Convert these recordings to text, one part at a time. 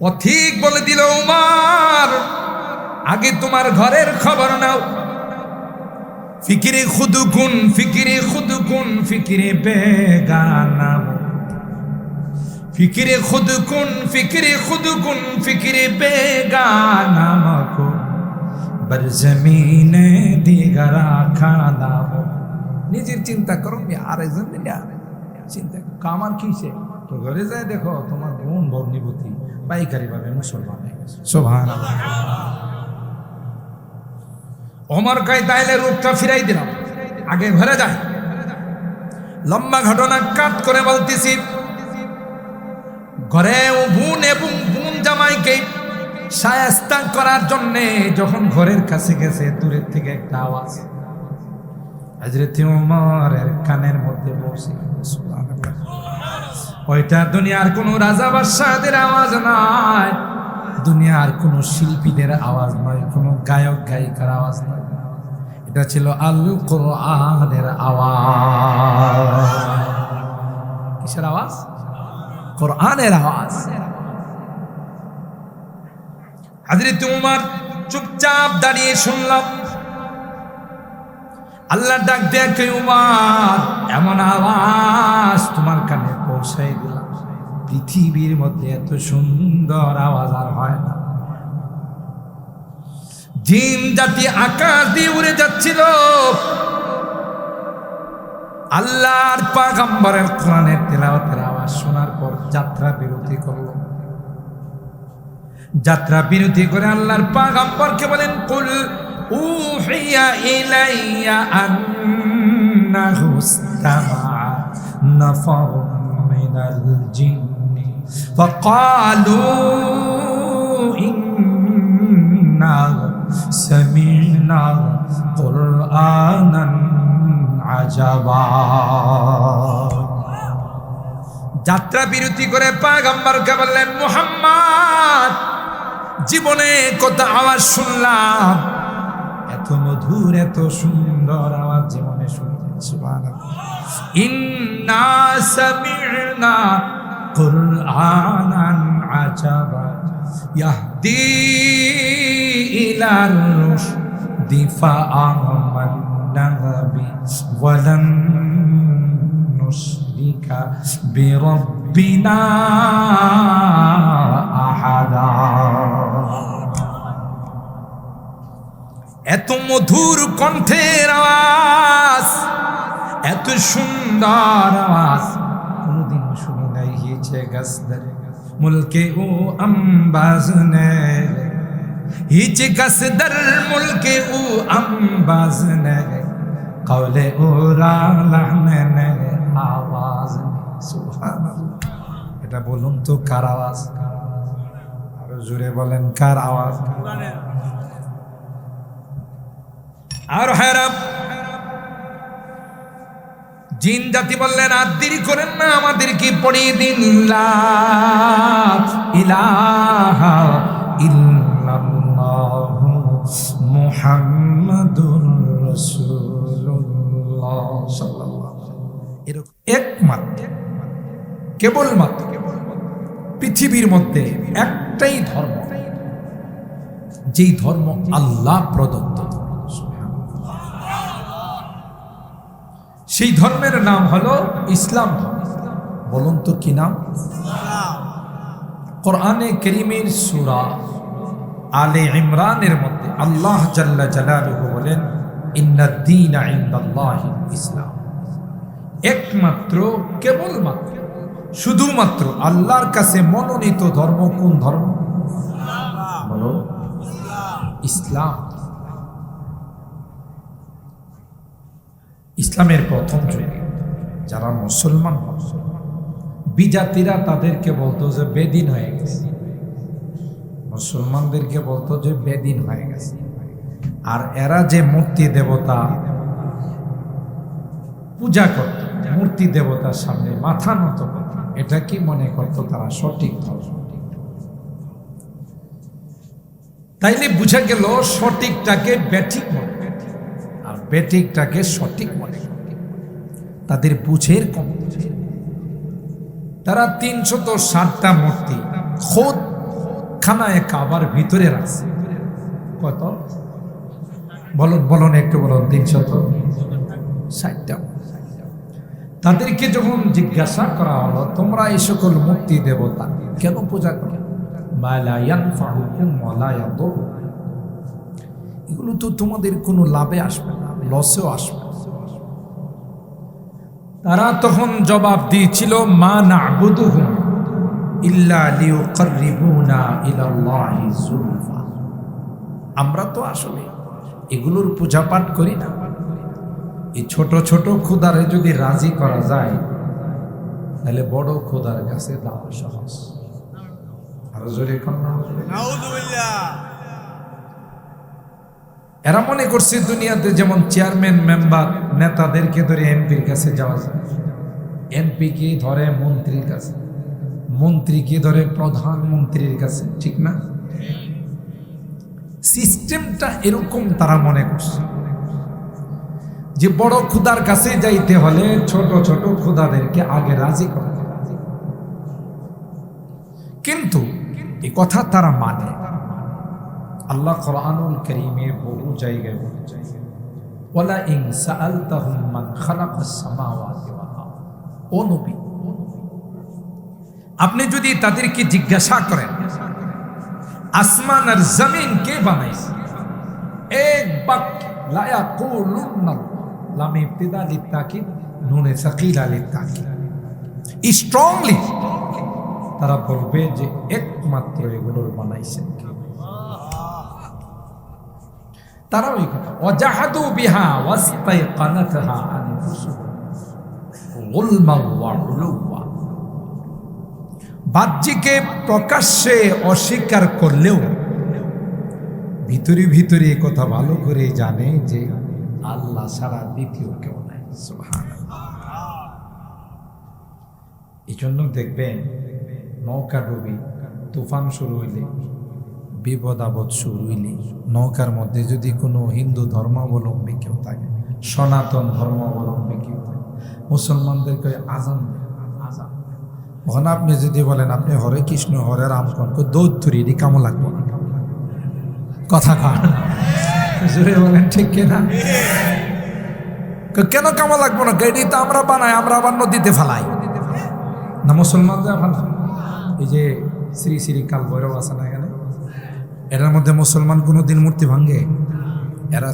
পথিক বলে দিল, উমর আগে তোমার ঘরের খবর নাও। ফিকিরে খুদুকুন ফিকিরে খুদুকুন ফিকিরে বেগানা, ফিকিরে খুদুকুন ফিকিরে খুদুকুন ফিকিরে বেগানা মকো बर জমিনে দিগরা খানা। নিজের চিন্তা করো, আর একজন চিন্তা করো কামার কিসে। তো ঘরে যায় দেখো তোমার বোন ভগ্নিপতি পাইকারি ভাবে মুসলমান হয়ে গেছে। সুবহানাল্লাহ। ওমর কয় তাইলে রূপটা ফিরাই দিলাম, আগে ঘরে যায়। লম্বা ঘটনা কাট করে বলতেছি, ঘরে বোন এবং বোন জামাইকে শায়েস্তা করার জন্য যখন ঘরের কাছে গেছে, দূরের থেকে একটা আওয়াজ হযরত ওমরের কানের মধ্যে পড়ছে। সুবহানাল্লাহ। ওইটা দুনিয়ার কোনো রাজা বাদশাহদের আওয়াজ নয়, দুনিয়ার কোনো শিল্পীদের আওয়াজ নয়, কোনো গায়ক গায়িকার আওয়াজ নয়, এটা ছিল আল কোরআনের আওয়াজ। কিসের আওয়াজ? কোরআনের আওয়াজ। হযরত ওমর চুপচাপ দাঁড়িয়ে শুনলাম। আল্লাহ ডাক দেয়া কে, ওমর এমন আওয়াজ তোমার কানে পৌঁছাই দিলাম, পৃথিবীর মধ্যে এত সুন্দর আওয়াজ আর হয় না। জিন জাতি আকাশ দিয়ে উড়ে যাচ্ছিল, আল্লাহর পয়গম্বরের কোরআনের তেলাওয়াতের আওয়াজ শোনার পর যাত্রা বিরতি করলো। যাত্রা বিরতি করে আল্লাহর পয়গম্বরকে বলেন, কুল উহিয়া ইলাইয়া আন্নাহু ইসতামাআ নাফারুম মিনাল জিন্নি ফাকালু ইন্না সামি'না কুরআনান আজাবা। যাত্রা বিরতি করে পয়গম্বরকে বললেন, মুহাম্মদ জীবনে কত আওয়াজ শুনলাম, এত মধুর এত সুন্দর আওয়াজ জীবনে শুনলাম। সুবহানাল্লাহ। ইন্না সামি'না কুরআনান আজাবা ইয়াহদি ইলার রুশদি ফাআমান্না বি ওয়ালান নুশরিকা বিরাব্বিনা আহাদা। এত মধুর কণ্ঠের আওয়াজ, এত সুন্দর আওয়াজ কোনদিন শুনি নাই। হিচে গসদর মুলকে ও আম্বাজ নে, হিচে গসদর মুলকে ও আম্বাজ নে, কওলে ও রালাহনে নে আওয়াজ। সুবহানাল্লাহ। এটা বলুন তো কার আওয়াজ? আরো জোরে বলেন, কার আওয়াজ? আর হেরাম জিন জাতি বললেন, আর দেরি করেন না, আমাদেরকে পড়িয়ে দিন লা ইলাহা ইল্লাল্লাহু মুহাম্মাদুর রাসূলুল্লাহ সাল্লাল্লাহু আলাইহি। এরকম একমাত্র কেবলমাত্র পৃথিবীর মধ্যে একটাই ধর্ম, যেই ধর্ম আল্লাহ প্রদত্ত, সেই ধর্মের নাম হলো ইসলাম। বলুন তো কি নাম? কোরআনে কারীমের সূরা আলে ইমরানের মধ্যে আল্লাহ জাল্লা জালালুহু বলেন, ইন্নাদ দীনা ইনদাল্লাহিল ইসলাম। একমাত্র কেবলমাত্র শুধুমাত্র আল্লাহর কাছে মনোনীত ধর্ম কোন ধর্ম? বলো, ইসলাম। ইসলামের প্রথম যুগে যারা মুসলমান বিজাতিরা তাদেরকে বলতো যে বেদিন হয়ে গেছে, মুসলমানদেরকে বলতো যে বেদিন হয়ে গেছে। আর এরা যে মূর্তি দেবতা পূজা করত, মূর্তি দেবতার সামনে মাথা নত করত, এটা কি মনে করতো তারা সঠিক ধর্ম। তাইলে বুঝা গেল সঠিকটাকে ব্যাঠিক মনে আর ব্যাঠিকটাকে সঠিক মনে। তাদের বুঝের কম। তারা 360টা মূর্তি খোদ খানায় কাবার ভিতরে রাখছে। কত বলুন একটু বলুন। 360টা। তাদেরকে যখন জিজ্ঞাসা করা হলো, তোমরা এই সকল মূর্তি দেবতা কেন পূজা করো? এগুলো তো তোমাদের কোনো লাভে আসবে না, লসেও আসবে না। তারা তখন জবাব দিয়েছিল, মা না'বুদুহুম ইল্লা লিয়ুকাররিবুনা ইলাল্লাহি যুলফা। আমরা তো আসলে এগুলোর পূজা পাঠ করি না। এই ছোট ছোট খোদারে যদি রাজি করা যায়, তাহলে বড় খোদার কাছে যাওয়া সহজ। আরো জোরে নাউযুবিল্লাহ। এরা মনে করছে দুনিয়াতে যেমন চেয়ারম্যান, মেম্বার, নেতাদেরকে ধরে এমপির কাছে যাওয়া যায়, এমপি কে ধরে মন্ত্রীর কাছে, মন্ত্রী কে ধরে প্রধানমন্ত্রীর কাছে, ঠিক না? সিস্টেমটা এরকম তারা মনে করছে যে বড় খুদার কাছে যাইতে হলে ছোট ছোট খুদাদেরকে আগে রাজি করতে হবে। কিন্তু এই কথা তারা মানে। আল্লাহ কোরআনুল কারীমের বহু জায়গায় বলেছেন, ওয়ালা ইন সাআলতাহুম মান খালাকাস সামাওয়াতি ওয়াল আরদ। ও নবী, আপনি যদি তাদেরকে জিজ্ঞাসা করেন আসমান আর জমিন কে বানাইছে, এক বাক্য লা ইয়াকুলুন্না, লাম ইবতিদা লিতাকিদ, নুনে সাকিলা লিতাকিদ, স্ট্রংলি তারা বলবে যে একমাত্র এগুলোর বানাইছেন কে। তারা ওই কথা, ওয়াজাহাদু বিহা ওয়াস্তাইকানাতহা আনফুসুহুম গুলমান ওয়া উলুওয়া। বাহ্যিকে প্রকাশ্যে অস্বীকার করলেও ভিতরে ভিতরে কথা ভালো করে জানে যে আল্লাহ ছাড়া দ্বিতীয় কেউ নাই। সুবহানাল্লাহ। এই জন্য দেখবেন নৌকা ডুবি, তুফান শুরু হইলে, বিপদ আপদ শুরু হইলে, নৌকার মধ্যে যদি কোনো হিন্দু ধর্মাবলম্বী কেউ থাকে, সনাতন ধর্মাবলম্বী কেউ থাকে, মুসলমানদেরকে আজান আজান। ওখানে আপনি যদি বলেন আপনি হরে কৃষ্ণ হরে রাম কোন দৌড় ধরি, এটি কামো লাগবো না। কথা কান জোরে বলেন, ঠিক কিনা? কেন কামো লাগবো না? এটি তো আমরা বানাই, আমরা আবার নদীতে ফেলাই না। মুসলমানদের এই যে শ্রী শ্রী কাল ভৈরব আছে না এখানে, এটার মধ্যে মুসলমান কোনোদিন মূর্তি ভাঙ্গে? এরা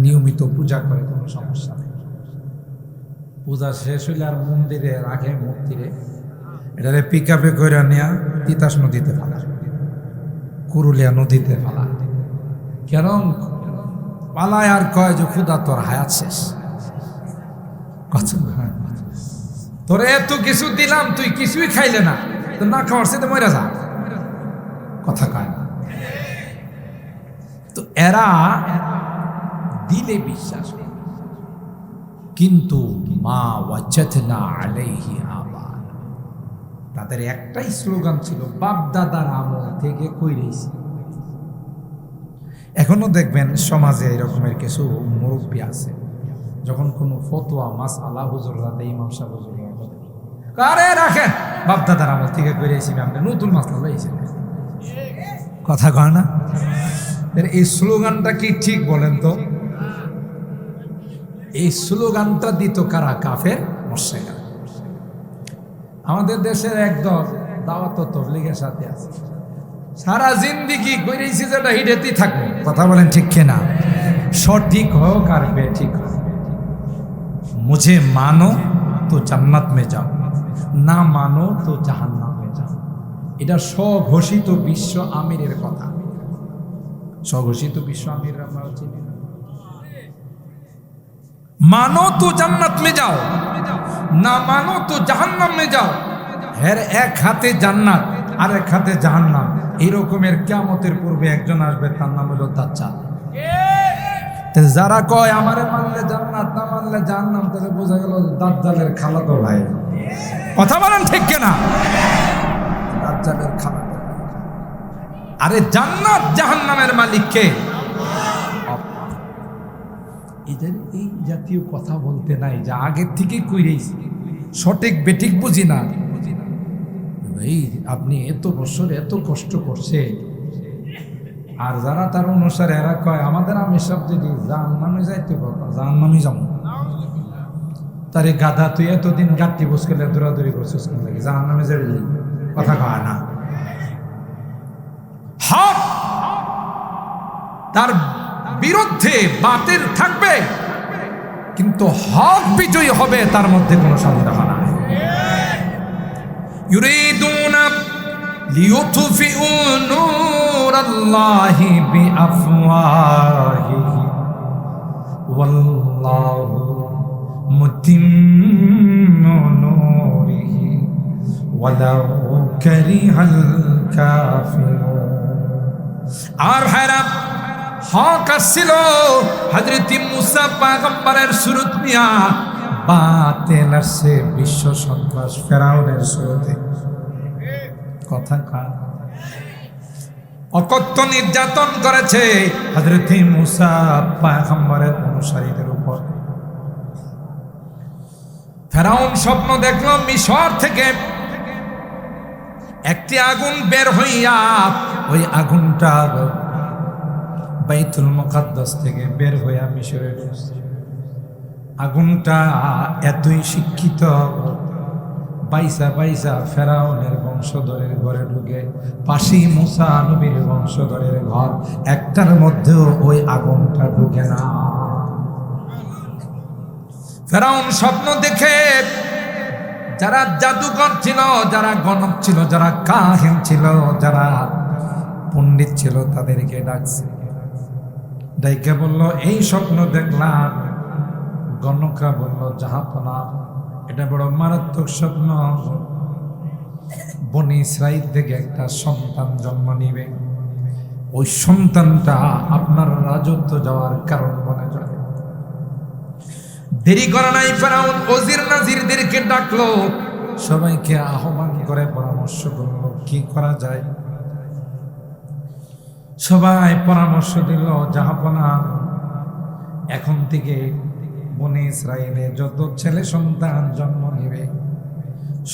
নিয়মিত পূজা করে, কোনো সমস্যা নেই। পূজা শেষ হইলে আর মন্দিরে রাখে মূর্তিরে, এটারে পিক আপে করে নেয়া তিতাস নদীতে ফেলা, কুরুলিয়া নদীতে ফেলা। কেন পালায় আর কয় যে খুদা তোর হায়াত শেষ, তোরে এত কিছু দিলাম তুই কিছুই খাইলে না, তো না খাওয়ার সাথে মরে যা। কথা কয় না তো। এরা দিলে বিশ্বাস করে, কিন্তু মা ওয়াজাদনা আলাইহি আবা, তাদের একটাই স্লোগান ছিল বাপ দাদার আমল থেকে কইরেছি। এখনো দেখবেন সমাজে এরকমের কিছু মুরব্বী আছে, যখন কোনো ফতোয়া মাসআলা হুজুররা ইমাম সাহেব হুজুর কারে রাখেন, বাপ দাদার আমল থেকে কইরেছি, আমরা নতুন মাসলা লইছি। কথা কয় না? এই স্লোগানটা কি ঠিক বলেন তো? এই স্লোগানটা দিত কারা? কাফের মুশরিকরা। আমাদের দেশের একদল দাওয়াত তাবলীগের সাথে আছে, সারা জিন্দেগি কইরেছি যেটা হিডেতেই থাকবে। কথা বলেন ঠিক কিনা? সঠিক হোক আর বেঠিক হোক, মুঝে মানো তো জান্নাত মে যাও, না মানো তো জাহান্নাম মে যাও। এটা স্বঘোষিত বিশ্ব আমিরের কথা। স্বঘোষিত বিশ্ব আমির আমরা চিনি না। মানো তো জান্নাত মে যাও, না মানো তো জাহান্নাম মে যাও। এর এক হাতে জান্নাত আর এক হাতে জাহান্নাম। এইরকমের কিয়ামতের পূর্বে একজন আসবে, তার নাম হলো দাজ্জাল। যারা কয় আমারে মানলে জান্নাত, না মানলে জাহান্নাম, তাহলে বোঝা গেল দাজ্জালের খালাতো ভাই। কথা বলেন ঠিক কিনা? দাজ্জালের খালাতো ভাই। আরে জান্নাত জাহান্নামের মালিক কে? এদের এই জাতীয় কথা বলতে নাই, যা আগের থেকে কইরেছি, সঠিক বেঠিক বুঝি না। ভাই আপনি এত বছর এত কষ্ট করছে, আর যারা তার অনুসারে এরা কয় আমাদের আমি সব যদি জাহান্নামে যাইতে পারবো, জাহান্নামে যাবো। তারে গাধা তুই এতদিন গাঁটটি বস করলে দৌড়াদৌড়ি করছিস কোন লাগে, জাহান্নামে যাবি, কথা কয় না। হক তার বিরুদ্ধে বাতিল থাকবে, কিন্তু হক বিজয়ী হবে, তার মধ্যে কোনো সন্দেহ নাই। ইউরিদুনা লিইউতফিউ নূরাল্লাহি বিআফওয়াহিহিম ওয়াল্লাহু মুতিম্মু নূরিহি ওয়ালাউ কারিহাল কাফিরুন। আর ভাইরা, হক আসছিল হযরত মুসা পয়গম্বরের সুরত নিয়া, বাতিল আসছে বিশ্ব সন্ত্রাস ফেরাউনের সুরতে। কথা কার? অকথ্য নির্যাতন করেছে হযরত মুসা পয়গম্বরের অনুসারীদের উপর। ফেরাউন স্বপ্ন দেখলো মিশর থেকে একটি আগুন বের হইয়া, ওই আগুনটা বাইতুল মুকাদ্দাস থেকে বের হইয়া মিশরে ঢুকছে। আগুনটা এতই শিক্ষিত, বাইসা বাইসা ফেরাউনের বংশধরের ঘরে ঢুকে, পাশেই মুসা নবীর বংশধরের ঘর, একটার মধ্যেও ওই আগুনটা ঢুকে না। ফেরাউন স্বপ্ন দেখে যারা জাদুকর ছিল, যারা গণক ছিল, যারা কাহিন ছিল, যারা পণ্ডিত ছিল, তাদেরকে ডাকছে। ডাইকে বলল এই স্বপ্ন দেখলাম। গণকরা বলল জাহাপনা, এটা বড় মারাত্মক স্বপ্ন। বনি ইসরাইল থেকে একটা সন্তান জন্ম নিবে, ওই সন্তানটা আপনার রাজত্ব যাওয়ার কারণ বনে যাবে। দেরি করা নাই, ফেরাউন ওজির নাজিরদেরকে ডাকলো, সবাইকে আহ্বান করে পরামর্শ করলো কি করা যায়। সবাই পরামর্শ দিল, জাহাপনা এখন থেকে বনি ইসরাইলে যত ছেলে সন্তান জন্ম নেবে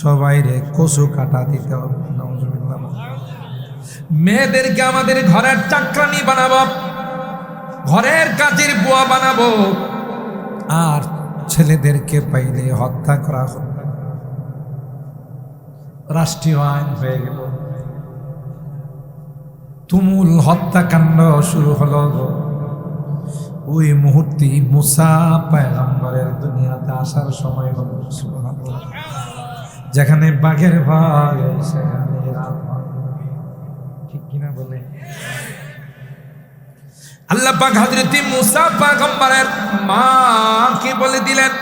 সবাইরে কচু কাটা দিতে হবে। মেয়েদেরকে আমাদের ঘরের চাকরানি বানাবো, ঘরের কাজের বুয়া বানাবো, আর ছেলেদেরকে পাইলে হত্যা করা হবে। রাষ্ট্রীয় আইন হয়ে গেল, তুমুল হত্যাকাণ্ড শুরু হলো। ওই মুহূর্তে মুসা পয়গম্বরের দুনিয়াতে আসার সময় হলো। সুবহানাল্লাহ। যেখানে বাঘের ভয় সেখানে রাত হয়, ঠিক কিনা বলে? আল্লাহ পাক হযরত মুসা পয়গম্বরের মাকে বলে দিলেন,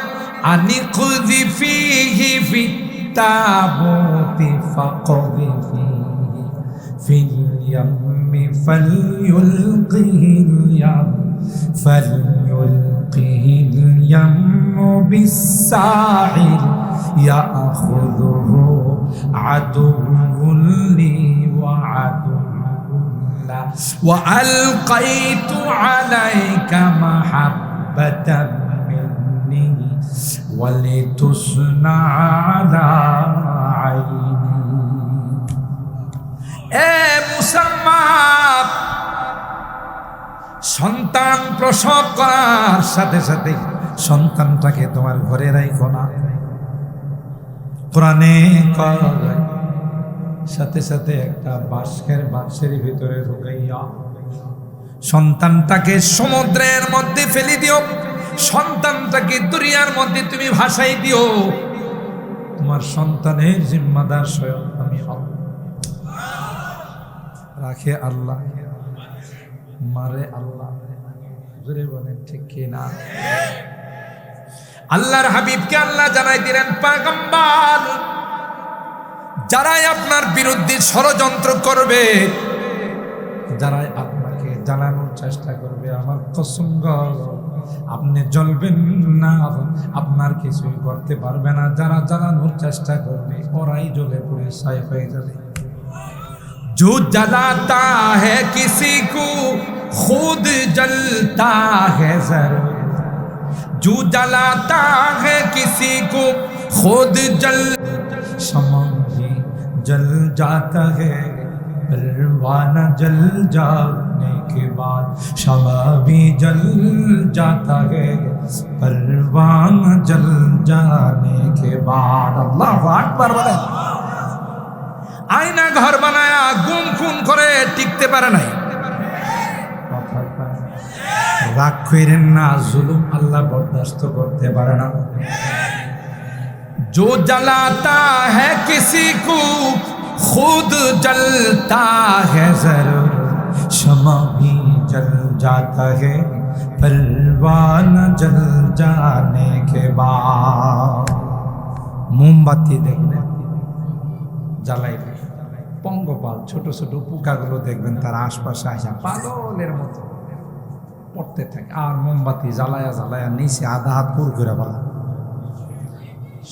আনি খুযি ফিহি ফিত্তাবুতি ফাকযিফিহি ফিল ইয়াম্মি ফালইউলকিহিল ইয়াম ফালইউলকিহিল ইয়াম্মু বিসাহিল ইয়াখুযুহু আদুউন লি ওয়া আদুউন লা ওয়া আলকাইতু আলাইকা মাহাব্বাতাম মিন্নি ওয়া লিতুসনা আলা আইনি। এ মুসাম্মাদ, সন্তান প্রসব করার সাথে সাথে সন্তানটাকে তোমার ঘরে রাখো না। কোরআনে সাথে সাথে একটা বাঁশের ভিতরে ঢুকাইয়া সন্তানটাকে সমুদ্রের মধ্যে ফেলে দিও, সন্তানটাকে দরিয়ার মধ্যে তুমি ভাসাই দিও। তোমার সন্তানের জিম্মাদার স্বয়ং আমি হব। রাখে আল্লাহ, মারে আল্লাহ। জোরে বলেন ঠিক কি না? আল্লাহর হাবিবকে আল্লাহ জানাই দিলেন, পয়গম্বর যারাই আপনার বিরুদ্ধে ষড়যন্ত্র করবে, যারাই আপনাকে জ্বালানোর চেষ্টা করবে, আমার কসম আপনি জ্বলবেন না, আপনার কিছুই করতে পারবে না। যারা জ্বালানোর চেষ্টা করবে ওরাই জ্বলে পুড়ে ছাই হয়ে যাবে। जो जलाता है किसी को खुद जलता है जरूर, जो जलाता है किसी को खुद जल, शम्मा भी जल जाता है परवाना जल जा जाने के बाद शमा भी जल जाता है परवाना जल जाने के बाद। अल्लाह আকবার বলেন। আয়না ঘর বানায়া গুম খুন করে টিকতে পারে নাই। রাগ করেন না, জুলুম আল্লাহ বরদাস্ত করতে পারে না। जो जलाता है किसी को खुद जलता है जरूर शमा भी जल जाता है परवाना जल जाने के बाद। মোমবাতি দেখবেন জ্বালাইলে পঙ্গপাল ছোট ছোট পোকাগুলো দেখবেন তার আশপাশে আসা পাগলের মতো পড়তে থাকে, আর মোমবাতি জ্বালায়া জ্বালায়া নিচে আধা হাত পুর করে বলা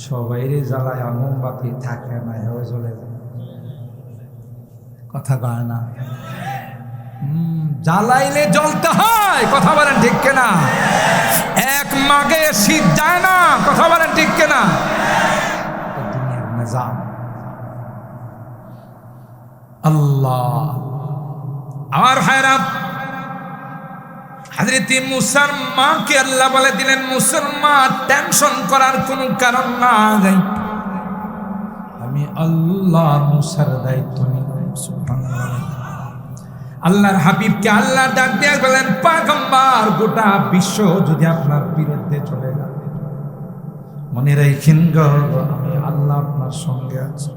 সবাইরে জ্বালায়া মোমবাতি থাকে না, হয়ে চলে যায়। কথা কয় না, জ্বালাইলে জ্বলতে হয়। কথা বলেন ঠিক কিনা? এক মাগে শীত যায় না। কথা বলেন ঠিক কিনা? দুনিয়ার নিজাম। আল্লাহ আমার ভাইরা, হযরত মুসার মাকে আল্লাহ বলে দিলেন, মুসলমান টেনশন করার কোনো কারণ নাই, আমি আল্লাহ মুসার দায়িত্ব নিলাম। সুবহানাল্লাহ। আল্লাহর হাবিবকে আল্লাহ ডাক দিয়ে বলেন, পয়গম্বর গোটা বিশ্ব যদি আপনার বিরুদ্ধে চলে যায় মনে রাখেন গো আমি আল্লাহ আপনার সঙ্গে আছি।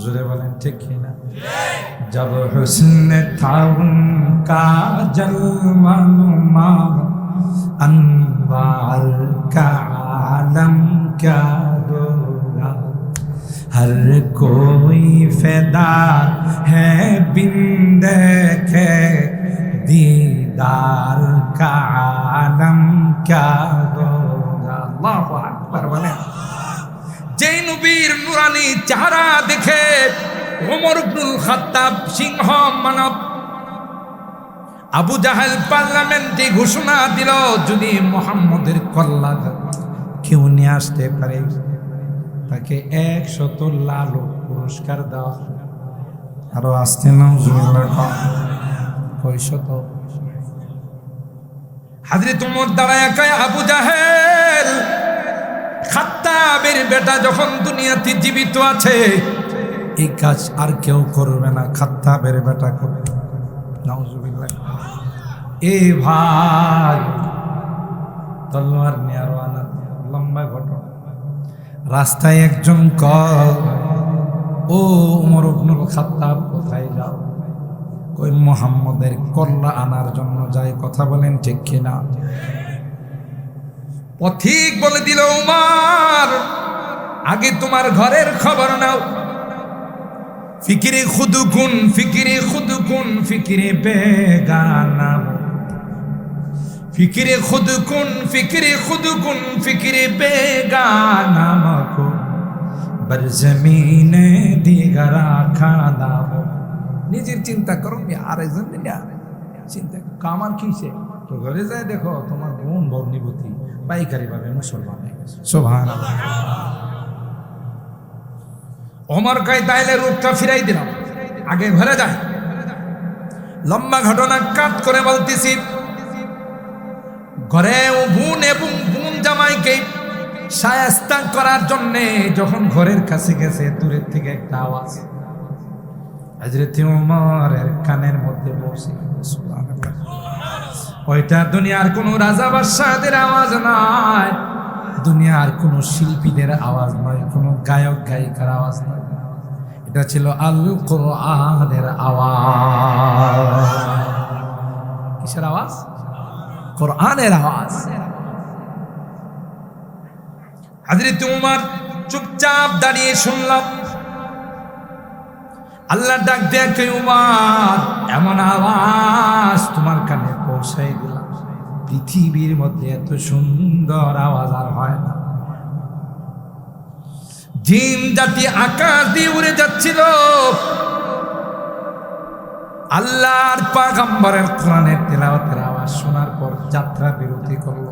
জোরে বলেন ঠিক কিনা? जब हुस्न था उनका जलवा नुमा अनवार का आलम क्या होगा हर कोई फिदा है बिन देखे दीदार का आलम क्या होगा। अल्लाहु আকবার বলেন। যেই নবীর নুরানি চেহারা দেখে ওমর ইবনুল খাত্তাব সিংহ মানব আবু জাহেল পার্লামেন্টে ঘোষণা দিল, যদি মুহাম্মদের কল্লা কেউ নিয়ে আসতে পারে তাকে 100 লাল পুরস্কার দেওয়া। আরো আসতে নাও কয়শত। হযরত ওমর দাঁড়ায় কয়, আবু জাহেল খাত্তাবের বেটা যখন দুনিয়াতে জীবিত আছে এই কাজ আর কেউ করবে না, খাত্তাবের বেটা করবে। নাউজুবিল্লাহ। এ ভাই তলোয়ার নিয়ে রওনা, লম্বা ঘটনা। রাস্তায় একজন কয়, ও ওমর ইবনুল খাত্তাব কোথায় যাও? কই মুহাম্মদের কল্লা আনার জন্য যাই। কথা বলেন ঠিক কিনা? পথিক বলে দিল, উমর আগে তোমার ঘরের খবর নাও। ফিকিরে খুদুকুন ফিকিরে খুদুকুন ফিকিরে বেগানা ফিকিরে খুদুকুন ফিকিরে খুদুকুন ফিকিরে বেগানা মকো बर জমিনে দিগরা খানা। নিজের চিন্তা করো, আরেকজন চিন্তা কামার কিসে? তো ঘরে যায় দেখো তোমার বোন ভগ্নিপতি পাইকারি ভাবে মুসলমান হয়ে গেছে। সুবহানাল্লাহ। ওমর কয় তাইলে রূপটা ফিরাই দিলাম, আগে ঘরে যায়। লম্বা ঘটনা কাট করে বলতেছি, ঘরে ও বোন এবং বোন জামাইকে শায়েস্তা করার জন্য যখন ঘরের কাছে গেছে দূরের থেকে একটা আওয়াজ হযরত ওমরের কানের মধ্যে পৌঁছে। সুবহানাল্লাহ। ওইটা দুনিয়ার কোনো রাজা বাদশাহদের আওয়াজ নয়, দুনিয়ার কোনো শিল্পীদের আওয়াজ নয়, কোনো গায়ক গায়িকার আওয়াজ নয়, এটা ছিল আল কোরআনের আওয়াজ। কিসের আওয়াজ? কোরআনের আওয়াজ। হযরত ওমর চুপচাপ দাঁড়িয়ে শুনলাম। আল্লাহ ডাক দেখে, ওমর এমন আওয়াজ তোমার কানে পৌঁছাই দিলাম, পৃথিবীর মধ্যে এত সুন্দর আওয়াজ আর হয় না। জিন জাতি আকাশ দিয়ে উড়ে যাচ্ছিল, আল্লাহর পয়গম্বরের কোরআনের তেলাওয়াতের আওয়াজ শোনার পর যাত্রা বিরতি করলো।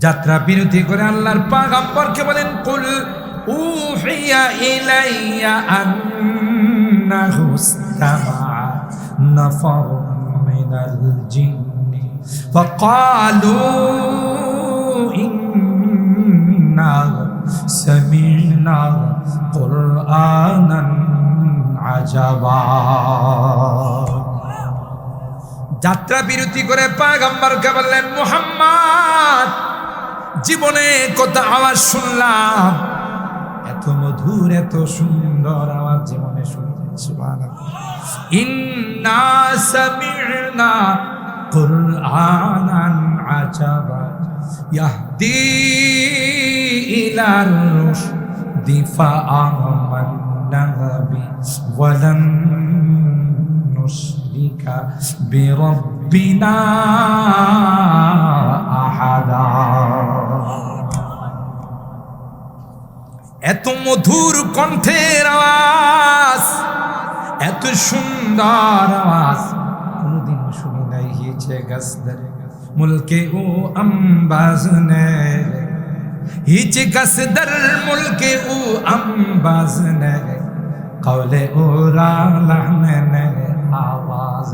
যাত্রা বিরতি করে আল্লাহর পয়গম্বরকে বলেন, কুল উহিয়া ইলাইয়া আন্নাহু ইসতামাআ নাফারুম মিনাল জিন্নি ফাকালু ইন্না সামি'না কুরআনান আজাবা। যাত্রা বিরতি করে পয়গম্বরকে বললেন, মুহাম্মদ, জীবনে কত আওয়াজ শুনলাম, এত মধুর এত সুন্দর আওয়াজ জীবনে শুনলাম। সুবহানাল্লাহ। ইন্না সামি'না কুরআনান আজাবা ইয়াহদি ইলার রুশদি ফাআমান্না বি ওয়ালান নুশরিকা বিরাব্বিনা আহাদা। এত মধুর কণ্ঠের আওয়াজ, এত সুন্দর আওয়াজ কোনদিন শুনি নাই। হিচে গসদর মুলকে ও আম্বাজ নে, হিচে গসদর মুলকে ও আম্বাজ নে, কওলে ও রালাহনে নে আওয়াজ।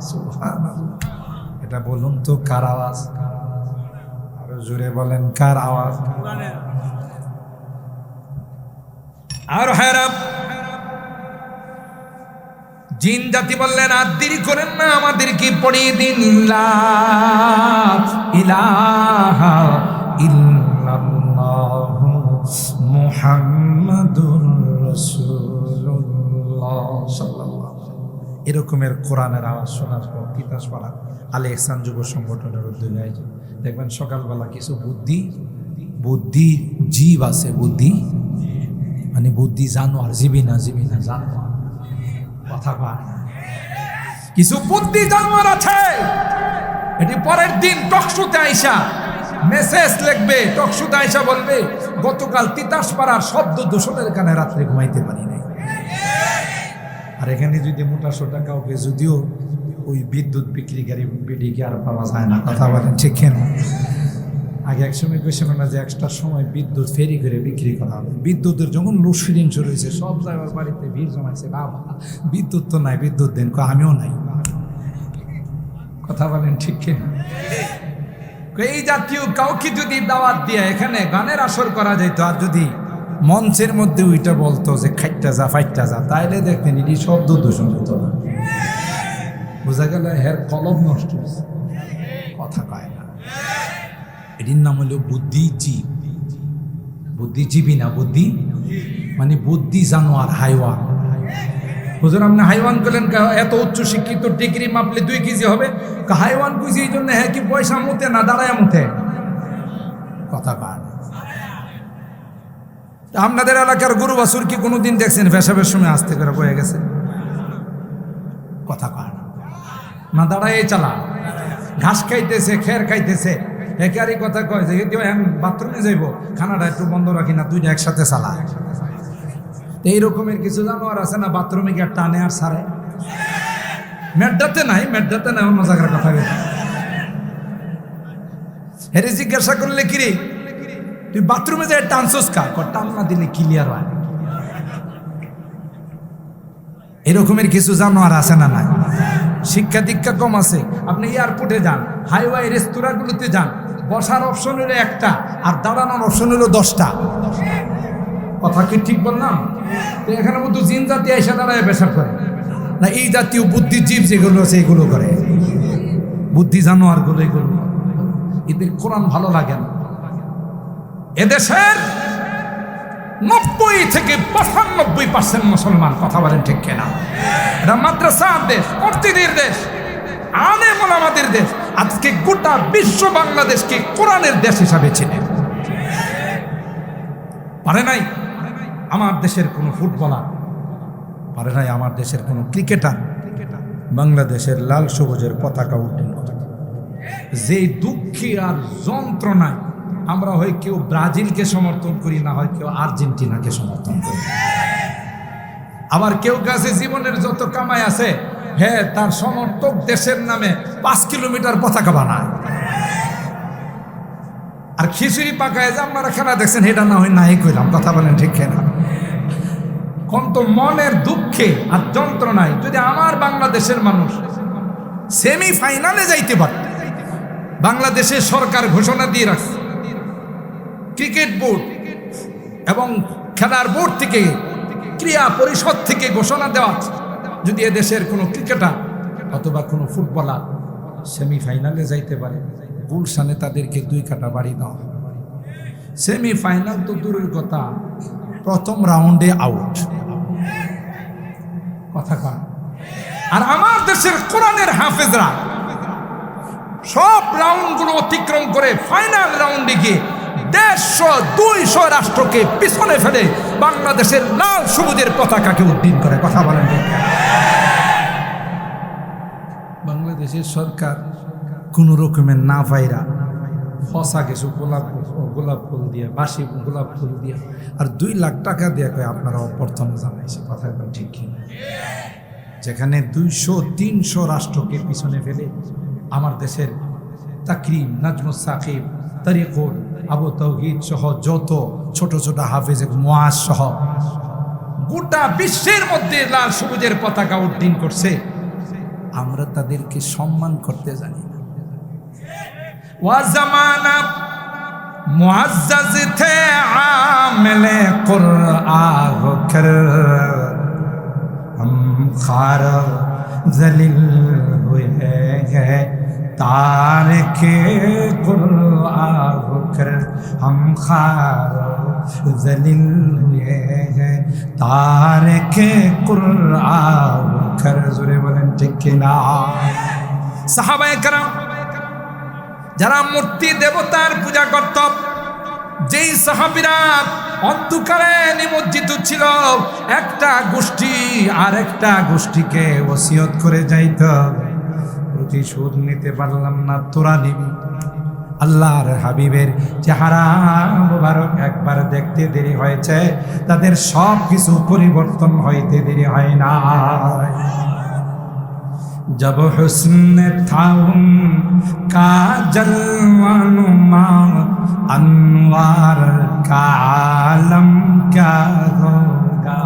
সুবহানাল্লাহ। এটা বলুন তো কার আওয়াজ? আরো জোরে বলেন, কার আওয়াজ? আর হেরাম জিন জাতি বললেন, আর দেরি করেন না, আমাদেরকে পড়িয়ে দিন লা ইলাহা ইল্লাল্লাহু মুহাম্মাদুর রাসূলুল্লাহ সাল্লাল্লাহু আলাইহি ওয়াসাল্লাম। এরকমের কোরআনের আওয়াজ শোনার পর তিতাসপাড়া আলে ইহসান যুব সংগঠনের উদ্যোগে দেখবেন সকালবেলা কিছু বুদ্ধি জীব আছে, বুদ্ধি মানে বুদ্ধি জানোয়ার, জীবী না জানোয়ার, কথা কয় কিছু বুদ্ধি জানোয়ার আছে। এটি পরের দিন টকশোতে আইসা মেসেজ লিখবে, টকশোতে আইসা বলবে, গতকাল তিতাসপাড়ার শব্দ দূষণের কারণে রাত্রে ঘুমাইতে পারি নাই। আর এখানে যদি মোটা সোটা কাউকে যদিও ওই বিদ্যুৎ বিক্রিকারী বিডিকে আর পাওয়া যায় না, কথা বলেন ঠিক কেন? আগে একসময় কেছিল না যে একটা সময় বিদ্যুৎ ফেরি করে বিক্রি করা হবে। বিদ্যুতের যখন লোডশেডিং শুরু হয়েছে, সব জায়গার বাড়িতে ভিড় জমাইছে, বাবা বিদ্যুৎ তো নাই, বিদ্যুৎ দেন, আমিও নাই, কথা বলেন ঠিক কিনা? এই জাতীয় কাউকে যদি দাওয়াত দিয়ে এখানে গানের আসর করা যাইতো, আর যদি মঞ্চের মধ্যে ওইটা বলতো যে খাইটা যা ফাইটটা যা, তাইলে দেখতেন এটি শব্দ দূষণ হতো না। বোঝা গেল হের কলম নষ্ট হয়েছে, কথা কয় না। এটির নাম হলো বুদ্ধিজীব। বুদ্ধিজীবী না, বুদ্ধি মানে বুদ্ধি জানোয়ার, হাইওয়ান। হুজুর আপনি হাইওয়ান করলেন, এত উচ্চ শিক্ষিত ডিগ্রি মাপলে 2 কেজি হবে, হাইওয়ান কুইজি এই জন্য, হ্যাঁ কি পয়সা মুতে না দাঁড়ায় মুতে, কথা কয় না। আপনাদের এলাকার গরু বাছুর কি কোনোদিন দেখছেন পেশাবের সময় আস্তে করে বয়ে গেছে, কথা কয় না দাঁড়ায় চালা, ঘাস খাইতেছে, খের খাইতেছে, একারই কথা কয় যে বাথরুমে যাইব, খানাটা একটু বন্ধ রাখি না, 2টা একসাথে চালা। এই রকমের কিছু জানোয়ার আছে না, বাথরুমে গিয়ে টানে আর সারে, মেড্ডাতে নাই অন্য জায়গার কথা বলে। হেরে জিজ্ঞাসা করলে কিরে তুই বাথরুমে যাই টানছস কা, টান না দিলে ক্লিয়ার হয়। এরকমের কিছু জানোয়ার আছে না নাই? শিক্ষা দীক্ষা কম আছে। আপনি এয়ারপোর্টে যান, হাইওয়ে রেস্তোরাঁগুলোতে যান, বসার অপশন হলো 1টা আর দাঁড়ানোর অপশন হলো 10টা, কথা কি ঠিক বললাম? তো এখানে মধ্যে জিন জাতি এসে দাঁড়ায় পেশাব করে না, এই জাতীয় বুদ্ধিজীব যেগুলো আছে এগুলো করে, বুদ্ধি জানোয়ার গুলো এগুলো। এদের কোরআন ভালো লাগে না। এদেশের 90 থেকে 95% মুসলমান, কথা বলেন ঠিক কিনা? এটা মাদ্রাসার দেশ, মসজিদের দেশ, আলেম ওলামাদের দেশ। আজকে গোটা বিশ্ব বাংলাদেশকে কোরআনের দেশ হিসাবে চিনে। পারে নাই আমার দেশের কোনো ফুটবলার, পারে নাই আমার দেশের কোনো ক্রিকেটার বাংলাদেশের লাল সবুজের পতাকা উড্ডীন করে। যে দুঃখী আর যন্ত্রণায় আমরা হয় কেউ ব্রাজিলকে সমর্থন করি, না হয় কেউ আর্জেন্টিনাকে সমর্থন করি। আবার কেউ কাছে জীবনের যত কামাই আছে, হ্যাঁ তার সমর্থক দেশের নামে 5 কিলোমিটার পতাকা বানায়। আর খিচুড়ি পাকায় যে আপনারা খেলা দেখছেন, এটা না হয় নাই কইলাম, কথা বলেন ঠিক না? কত মনের দুঃখে আর যন্ত্রণায় যদি আমার বাংলাদেশের মানুষ সেমিফাইনালে যাইতে পারে। বাংলাদেশের সরকার ঘোষণা দিয়ে রাখছে, ক্রিকেট বোর্ড এবং খেলার বোর্ড থেকে, ক্রীড়া পরিষদ থেকে ঘোষণা দেওয়া আছে, যদি এদেশের কোনো ক্রিকেটার অথবা কোনো ফুটবলার সেমিফাইনালে যাইতে পারে, গুলশানে তাদেরকে 2 কাঠা বাড়ি দেওয়া। সেমিফাইনাল তো দূরের কথা, প্রথম রাউন্ডে আউট। কথা কন। আর আমার দেশের কোরআনের হাফেজরা সব রাউন্ডগুলো অতিক্রম করে ফাইনাল রাউন্ডে গিয়ে 150-200 রাষ্ট্রকে পিছনে ফেলে বাংলাদেশের লাল সবুজের পতাকাকে উড্ডীন করে। কথা বলেন। বাংলাদেশের সরকার কোন রকমের না পাইরা ফসা কিছু গোলাপ ফুল দিয়ে, বাসি গোলাপ ফুল দিয়ে আর 2 লাখ টাকা দিয়ে কয় আপনারা অভ্যর্থনা জানাইছে। কথা ঠিক কিনা? যেখানে 200-300 রাষ্ট্রকে পিছনে ফেলে আমার দেশের তাকরিম, নাজমুস সাকিব, তরিকুল, আবু তৌহিদ সহ যত ছোট ছোট হাফেজ মুআজ সহ গোটা বিশ্বের মধ্যে লাল সবুজের পতাকা উড্ডীন করছে, আমরা তাদেরকে সম্মান করতে জানি না। ওয়া জামানা মুআজ্জাজ থে আমেলে কুরআন কর, हम खार जलील हुए हैं तारके कुरआन कर, हम खार जलील हुए हैं तारके कुरआन कर। जोरे बोलें ठीक किना? साहाबाए करम যারা মূর্তি দেবতার পূজা করত, যেই সাহাবীরা অন্ধকারে নিমজ্জিত ছিল, একটা গোষ্ঠী আর একটা গোষ্ঠীকে ওসিয়ত করে যাইত, প্রতিশোধ নিতে পারলাম না, তোরা নিবি। আল্লাহর হাবিবের চেহারা মুবারক একবার দেখতে দেরি হয়েছে, তাদের সব কিছু পরিবর্তন হইতে দেরি হয় না। जब हुस्न था उनका जलवानुमा, अनवार का आलम क्या होगा,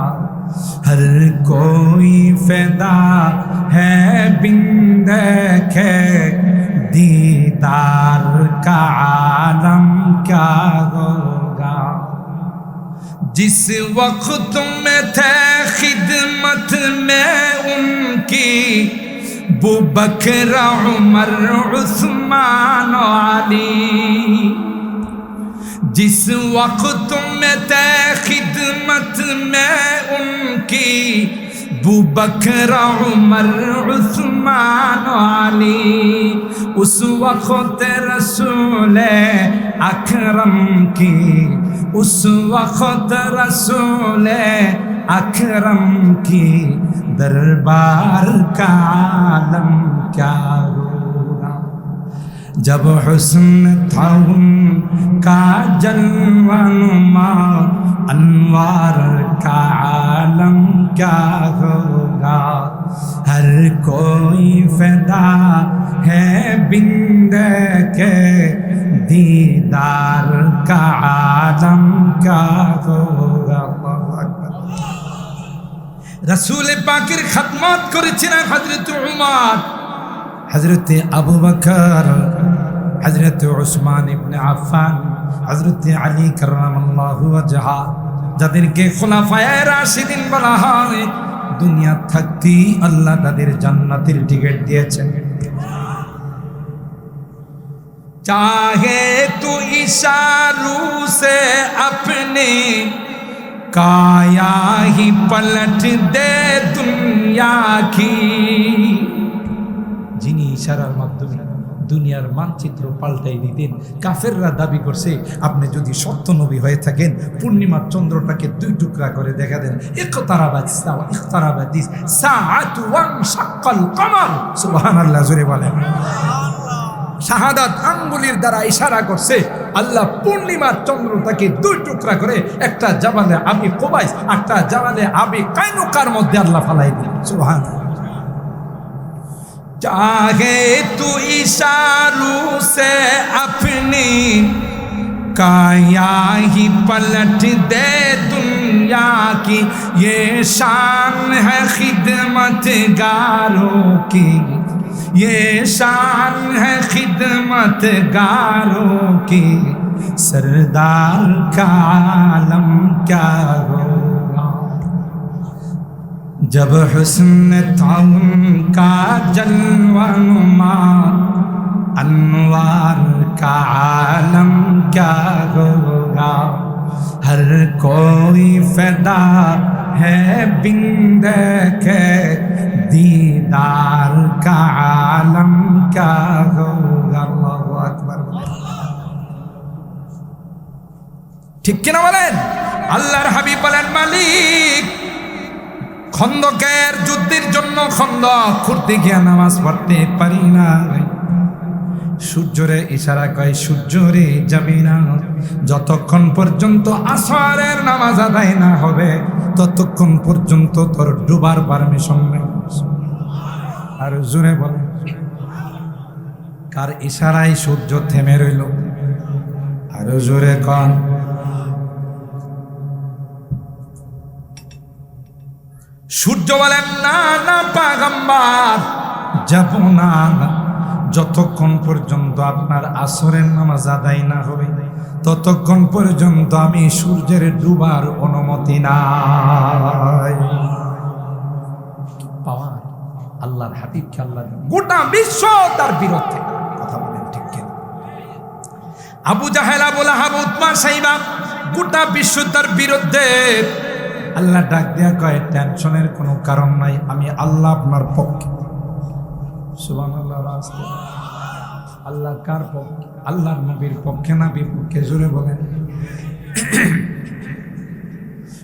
हर कोई फिदा है बिन देखे दीदार का आलम क्या होगा। जिस वक्त में थे खिदमत में उनकी वो बकर उमर उस्मान अली, जिस वक्त में थे खिदमत में उनकी वो बकर उमर उस्मान अली, उस वक्त रसूल अकरम की, उस वक्त रसूल अकरम की दरबार का आलम क्या होगा। जब हुस्न था उनका जलवानुमा, अनवार का आलम क्या होगा, हर कोई फिदा है बिन देखे दीदार का आलम क्या होगा। रसूल पाकेर खदमत करेছিলেন হযরত উমর, হযরত আবু বকর, হযরত উসমান ইবনে আফফান, হযরত আলী কাররামাল্লাহু ওয়াজহা, যাদেরকে খুলাফায়ে রাশিদিন বলা হয়। দুনিয়া থাকতেই আল্লাহ তাদের জান্নাতের টিকিট দিয়েছেন। चाहे तू इशारों से अपने काया ही पलट दे दुनिया की, যিনি ইশারার মাধ্যমে দুনিয়ার মানচিত্র পাল্টাই দিতেন। কাফেররা দাবি করছে আপনি যদি সত্য নবী হয়ে থাকেন পূর্ণিমার চন্দ্রটাকে 2 টুকরা করে দেখা দেন। ইকতারাবাত সাআ, ইকতারাবাত সাআতু ওয়ান শাক্কাল কমর। সুবহানাল্লাহ, জোরে বলেন। শাহাদাত আঙ্গুলির দ্বারা ইশারা করছে আল্লাহ পূর্ণিমার চন্দ্রটাকে 2 টুকরা করে একটা জাবালে আবি কুবাইস, একটা জাবালে আবি কাইনুকার মধ্যে আল্লাহ ফালাই দিলেন। সুবহানাল্লাহ। चाहे तू इशारों से अपनी काया ही पलट दे दुनिया अंबिया की ये शान है खिदमतगारों की ये शान है खिदमतगारों की सरदार का आलम क्या होगा जब हुस्न था उनका जलवा नुमा अनवार का आलम क्या होगा हर कोई फैदा है बिंद के दीदार का आलम क्या होगा अल्लाहु আকবার ঠিক কিনা বলেন আল্লাহর হাবিব বলেন মালিক খন্দকের যুদ্ধের জন্য খন্দক খুঁড়তে গিয়ে নামাজ পড়তে পারি না সূর্যরে ইশারা কয় সূর্যরে যাবি না যতক্ষণ পর্যন্ত আসরের নামাজ আদায় না হবে ততক্ষণ পর্যন্ত তোর ডুবার পারমিশন নেই আর জোরে বল কার ইশারায় সূর্য থেমে রইল আর জোরে কন সূর্য বলেন না না পয়গম্বর যাব না যতক্ষণ পর্যন্ত আপনার আসরের নামাজ আদায় না হবে ততক্ষণ পর্যন্ত আমি সূর্যের ডুবার অনুমতি নাই পাওয়ার আল্লাহর হাবিবকে আল্লাহ গোটা বিশ্ব তার বিরুদ্ধে কথা বলেন ঠিক কিনা আবু জাহেল আবু লাহাব উতবা সাইবা গোটা বিশ্ব তার বিরুদ্ধে আল্লাহ ডাক দেয়া কয় টেনশনের কোনো কারণ নাই আমি আল্লাহ আপনার পক্ষে সুবহানাল্লাহ রাস্তা আল্লাহ কার পক্ষে আল্লাহর নবীর পক্ষে না বিপক্ষে জোরে বলেন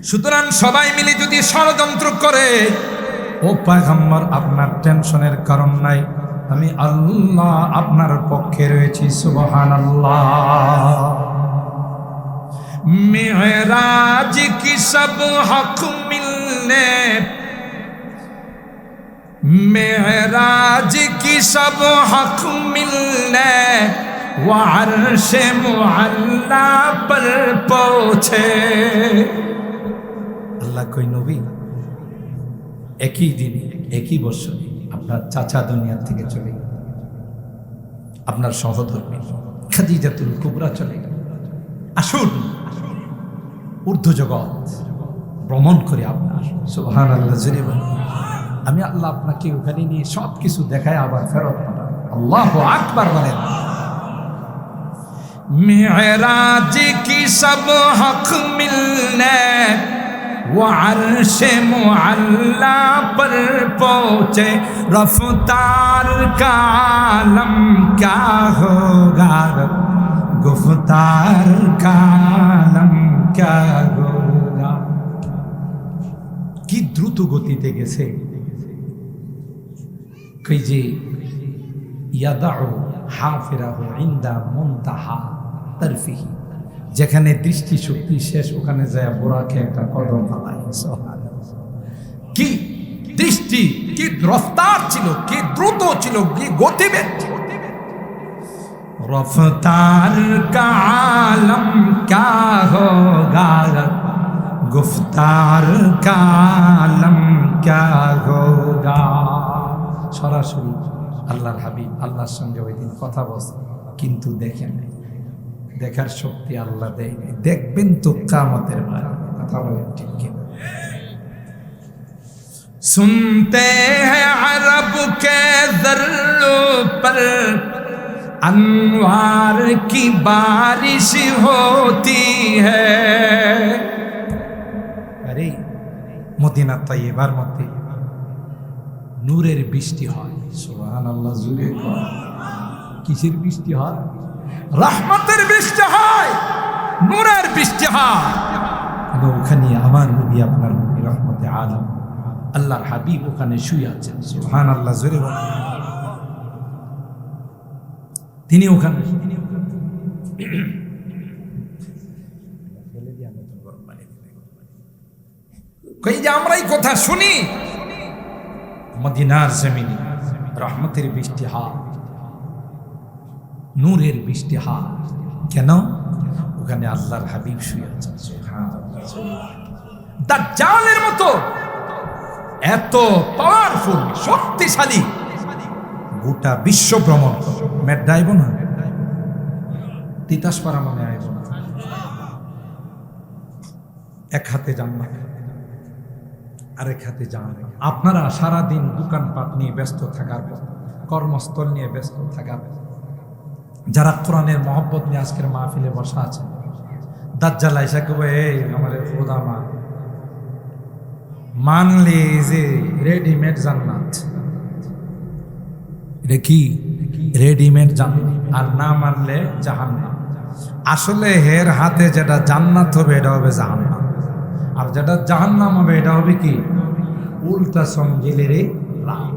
সুতরাং সবাই মিলে যদি ষড়যন্ত্র করে ও পয়গম্বর আপনার টেনশনের কারণ নাই আমি আল্লাহ আপনার পক্ষে রয়েছি সুবহানাল্লাহ मेराज की सब हक मिलने मेराज की सब हक मिलने वो अर्श मुअल्ला पर पहुँचे আল্লাহ কই নবী একই দিনে একই বছরে আপনার চাচা দুনিয়া থেকে চলে গেল আপনার সহধর্মী খাদিজাতুল কুবরা চলে গেল আসুন ঊর্ধ্ব জগৎ ভ্রমণ করে আপনার সুবহানাল্লাহ জোরে বলেন আমি আল্লাহ আপনাকে ওখানে নিয়ে সব কিছু দেখায় আবার ফেরত পাঠাবো আল্লাহু আকবার বলেন মেরাজ কি সব হক মিলনে वो अर्श मुअल्ला पर पहुँचे रफ्तार का आलम क्या होगा गुफ्तार का आलम क्या होगा কি দ্রুত গতিতে গেছে কই যে ইয়াদাউ হাফিরাহু ইনদা মুনতাহা তারফিহি যেখানে দৃষ্টি শক্তি শেষ ওখানে যায় বোরাকে একটা কদম ফালায় কি দৃষ্টি কি রফতার ছিল কি দ্রুত ছিল কি গতিবেগ ছিল रफ्तार का आलम क्या होगा गुफ्तार का आलम क्या होगा সরাসরি আল্লাহর হাবিব আল্লাহর সঙ্গে ওই দিন কথা বলছে কিন্তু দেখেন দেখার শক্তি আল্লাহ দেয়নি দেখবেন তো কিয়ামতের মাঠে কথা বলেন ঠিক কি सुनते हैं अरब के दर्रों पर अनवार की बारिश होती है अरे মদিনা তাইয়্যিবার মধ্যে নূরের বৃষ্টি হয় সুবহানাল্লাহ জুড়ে কিসের বৃষ্টি হয় রহমতের বৃষ্টি হয় নূরের বৃষ্টি হয় ওখানে আমার নবী আপনার নবী রহমতে আলম আল্লাহর হাবিব ওখানে শুয়ে আছেন সুবহানাল্লাহ জোরে বলেন তিনি ওখানে কই যে আমরাই কথা শুনি মদিনার জমিনে রহমতের বৃষ্টি হয় নূরের বৃষ্টি হয় কেন ওখানে আল্লাহর হাবিব শুয়ে আছেন সুবহানাল্লাহ দাজ্জালের মতো এত পাওয়ারফুল শক্তিশালী গোটা বিশ্ব ভ্রমণ মেট ডাইব না, তিতাস পারা মনে আইব না। এক হাতে জান্নাত, আরেক হাতে জাহান্নাম। আপনারা সারাদিন দোকানপাট নিয়ে ব্যস্ত থাকার পর, কর্মস্থল নিয়ে ব্যস্ত থাকার পর, যারা কোরআনের মহব্বত নিয়ে আজকের মাহফিলে বসা আছে, দাজ্জাল আইসা কবে এই আমার খোদা মানলে যে রেডিমেড জান্নাত, এটা কি রেডিমেড জান্নাত, আর না মানলে জাহান্নাম। আসলে হের হাতে যেটা জান্নাত হবে এটা হবে জাহান্নাম, আর যেটা জাহান্নাম হবে এটা হবে কি উল্টা সঙ্গিলের রাম।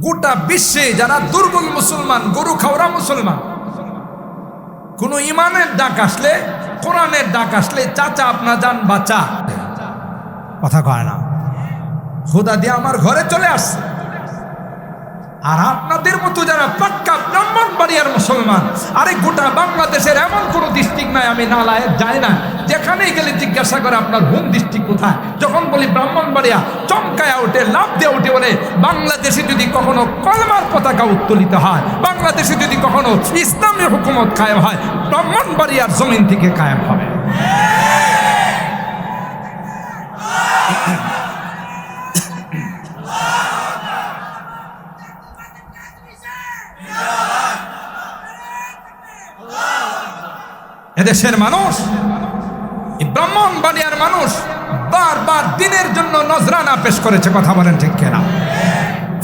গোটা বিশ্বে যারা দুর্বল মুসলমান, গরু খাওয়া মুসলমান, কোন ইমানের ডাক আসলে, কোরআনের ডাক আসলে চাচা আপনা যান বাঁচা, কথা কয় না, খোদা দিয়ে আমার ঘরে চলে আসছে। আর আপনাদের মতো যারা পাক্কা ব্রাহ্মণবাড়িয়ার মুসলমান, আরে গোটা বাংলাদেশের এমন কোন ডিস্ট্রিক্ট নাই আমি না লায়েক যাই না, যেখানেই গেলে জিজ্ঞাসা করে আপনার হোম ডিস্ট্রিক্ট কোথায়, যখন বলি ব্রাহ্মণবাড়িয়া চমকায়া ওঠে, লাভ দিয়ে ওঠে। বলে বাংলাদেশে যদি কখনো কলমার পতাকা উত্তোলিত হয়, বাংলাদেশে যদি কখনো ইসলামী হুকুমত কায়েম হয়, ব্রাহ্মণবাড়িয়ার জমিন থেকে কায়েম হবে। এদেশের মানুষ, ব্রাহ্মণবাড়িয়ার মানুষ বারবার দিনের জন্য নজরানা পেশ করেছে, কথা বলেন ঠিক কিনা?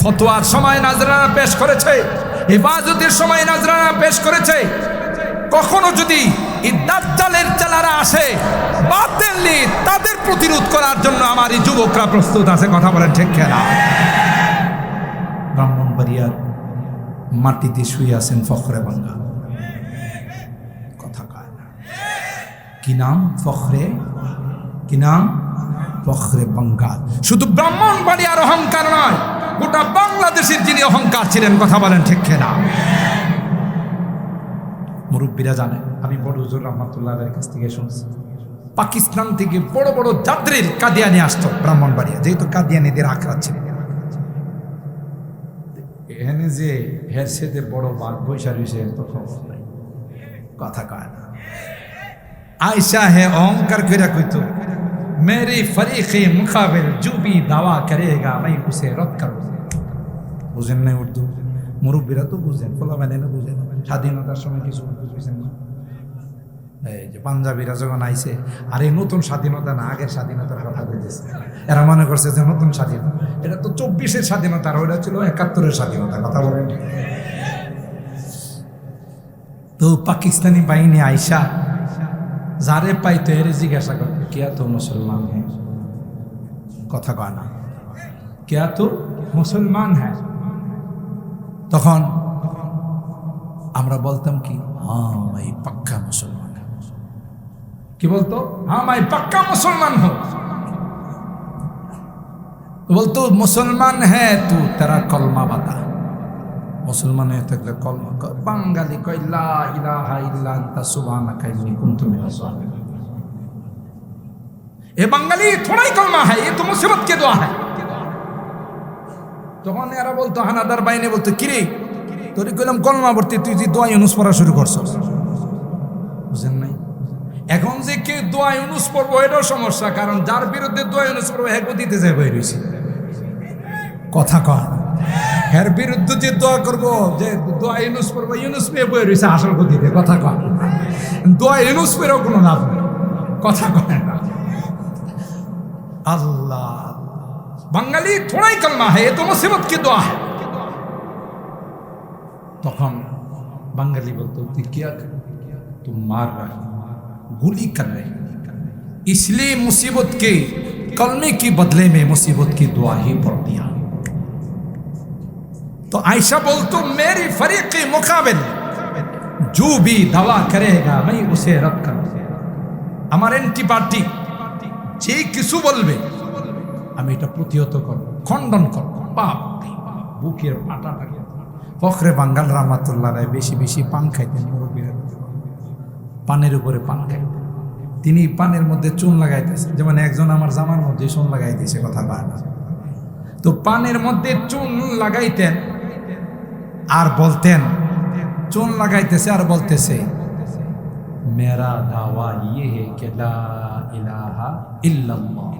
ফতোয়ার সময় নজরানা পেশ করেছে, ইবাদতের সময় নজরানা পেশ করেছে। কখনো যদি এই দাজ্জালের চেলারা আসে বাতিলি, তাদের প্রতিরোধ করার জন্য আমার এই যুবকরা প্রস্তুত আছে, কথা বলেন ঠিক কিনা? ব্রাহ্মণবাড়িয়ার মাটিতে শুয়ে আছেন ফখরে বাঙ্গাল, কি নাম? ফখরে, কি নাম? ফখরে বাঙ্গাল। শুধু ব্রাহ্মণবাড়িয়ার অহংকার নয়, গোটা বাংলাদেশের যিনি অহংকার ছিলেন, কথা বলেন ঠিক কিনা? মুরব্বীরা জানেন, আমি বড় হুজুর রহমাতুল্লাহের কাছ থেকে শুনছি, পাকিস্তান থেকে বড় বড় যাত্রীর কাদিয়ানি আসতো ব্রাহ্মণবাড়িয়া, যেহেতু কাদিয়ানিদের আখড়া ছিল। এখানে যে হেরসেদের বড় বাঘ বৈশা রয়েছে তো খবর নাই, কথা কয় না। आयशा है अहंकार करा कोई तो मेरे फरीक़े मुकाबिल जो भी दावा करेगा मैं उसे रद्द करूँगा। বুঝেন না উর্দু? মুরব্বীরা তো বুঝেন, ফলা মানে না বুঝেন। স্বাধীনতার সময় কিছু বুঝেছেন না? এই যে পাঞ্জাবিরা যখন আইছে, আর এই নতুন স্বাধীনতা না, আগের স্বাধীনতার কথা বলতেছে। এরা মনে করছে যে নতুন স্বাধীনতা, এটা তো 24-এর স্বাধীনতা, আর ওইটা ছিল 71-এর স্বাধীনতা, কথা বলেন। তো পাকিস্তানি বাহিনী আইসা যারে পাইতো এর জিজ্ঞাসা করতো, কিয়া তো মুসলমান হ্যাঁ, কথা কয় না, কিয়া তো মুসলমান হ্যাঁ। তখন আমরা বলতাম কি, হ্যাঁ ভাই পাক্কা মুসলমান। কি বলতো? হ্যাঁ ভাই পাক্কা মুসলমান হো। বলতো মুসলমান হ্যাঁ তু তেরা কলমা বাতা, মুসলমান হয়ে থাকলে কলমা। বাঙালি কয় লা ইলাহা ইল্লা আনতা সুবহানাকা ইন্নী কুনতু মিনাজ জালিমিন। এ বাঙালি থোড়াই কলমা হ্যায়, এ তো মুসিবত কে দোয়া হ্যায়। তখন এরা বলতো, হানাদার বাহিনী বলতো, কিরে তোর কইলাম কলমা ভর্তি, তুই যে দোয়া ইউনুস পড়া শুরু করছস। বুঝেন নাই? এখন যে কে দোয়া ইউনুস পড়বো এটাও সমস্যা, কারণ যার বিরুদ্ধে দোয়া ইউনুস পড়বো হ্যাঁ দিতে যায় বই রয়েছে, কথা কয়। এর বিরুদ্ধে যে দোয়া করবো, যে দোয়া ইউনুস পড়বো, ইউনুস পেয়ে বই রয়েছে আসল গতিতে, কথা কয়। দোয়া ইউনুস পেয়েও কোনো লাভ নেই, কথা কয় না। আল্লাহ, বাঙালি থোড়াই কলমা হ্যায়, এ তো মুসিবত কি দোয়া হ্যায়। তখন বাঙালি বলতো, তুই কিয়া তুম মার রही, गुली कर रही, इसलिए मुसीबत के कलमे की बदले में मुसीबत की दुआ ही पढ़ दिया। तो आयशा बोलतो, मेरी फरीक़े मुकाबिल जो भी दावा करेगा मैं उसे रद्द कर दूंगा। আমার এন্টি পার্টি যে কিছু বলবে আমি এটা প্রতিহত করব, খণ্ডন করব। বাপ বুকের পাটাটাকে। ফখরে বাঙ্গাল রহমাতুল্লাহ রায় বেশি বেশি পান খাইতেন, মুরব্বীরা পানের উপরে পান খাইতেন। তিনি পানের মধ্যে চুন লাগাইতেছে, যেমন একজন আমার জামার মধ্যে চুন লাগাই দিয়েছে, কথা পায় না। তো পানের মধ্যে চুন লাগাইতেন আর বলতেন, চুন লাগাইতেছে আর বলতেছে, মেরা দাওয়া ইয়ে হে কে লা ইলাহা ইল্লাল্লাহ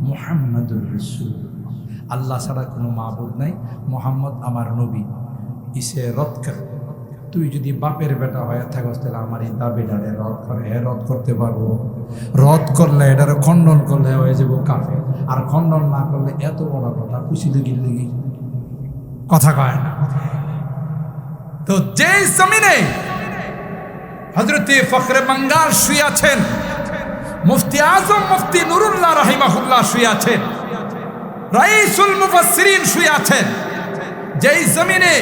মুহাম্মাদুর রাসূলুল্লাহ, আল্লাহ ছাড়া কোনো মাবুদ নাই, মুহাম্মদ আমার নবী। ইসে রদ কর, তুই যদি বাপের বেটা হয়ে থাকস তাহলে আমার এই দাবিটারে রদ করে। রদ করতে পারবো? রদ করলে এটারে খণ্ডন করলে হয়ে যাবো কাফের, আর খণ্ডন না করলে এত বড় কথা খুশি লেগি কথা কয় না। তো যে জমিনে হযরত ফখরে বাঙ্গাল শুয়ে আছেন, মুফতি আজম মুফতি নুরুল্লাহ রাহিমাহুল্লাহ শুয়ে আছেন, রাইসুল মুফাসসিরিন শুয়ে আছেন, যেই জমিনে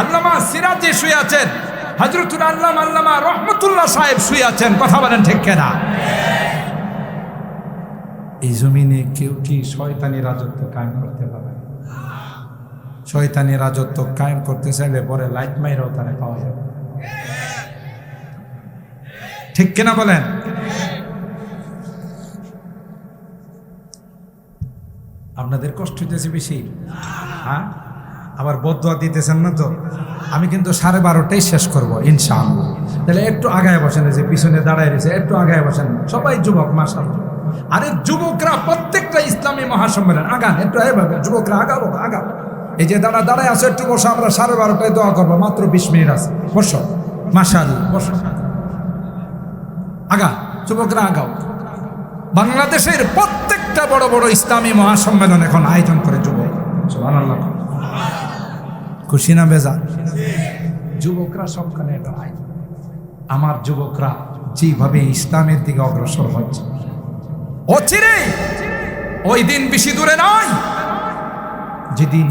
আল্লামা সিরাজি শুয়ে আছেন, হযরতুল আল্লামা রহমতুল্লাহ সাহেব শুয়ে আছেন, কথা বলেন ঠিক কিনা? এই জমিনে কেউ কি শয়তানি রাজত্ব কায়েম করতে পারে? শয়তানি রাজত্ব কায়েম করতে চাইলে পরে লাইট মাইরাও তারা পাওয়া যাবে, ঠিক কিনা বলেন? আপনাদের কষ্ট হইতেছে বেশি, হ্যাঁ? আবার বদদোয়া দিতেছেন না তো? আমি কিন্তু 12:30টাই শেষ করব ইনশাআল্লাহ। তাহলে একটু আগায় বসেন, যে পিছনে দাঁড়ায় রয়েছে একটু আগায় বসেন, সবাই যুবক মাশাআল্লাহ। আরে যুবকরা প্রত্যেকটা ইসলামী মহাসম্মেলন আগান, একটু এভাবে যুবকরা আগাবো। এই যে দাঁড়ায় আছে একটু বসো, আমরা 12:30টায় দোয়া করবো, মাত্র 20 মিনিট আছে, বসো মাশাআল্লাহ, বসো আগা, যুবকরা আগাও। বাংলাদেশের প্রত্যেকটা বড় বড় ইসলামী মহাসম্মেলন এখন আয়োজন করে যুবক, সুবহানাল্লাহ। খুশি না বেজার? যুবকরা সবখানে এটা আয়োজন। আমার যুবকরা যেভাবে ইসলামের দিকে অগ্রসর হচ্ছে, অচিরে ওই দিন বেশি দূরে নয় যেদিন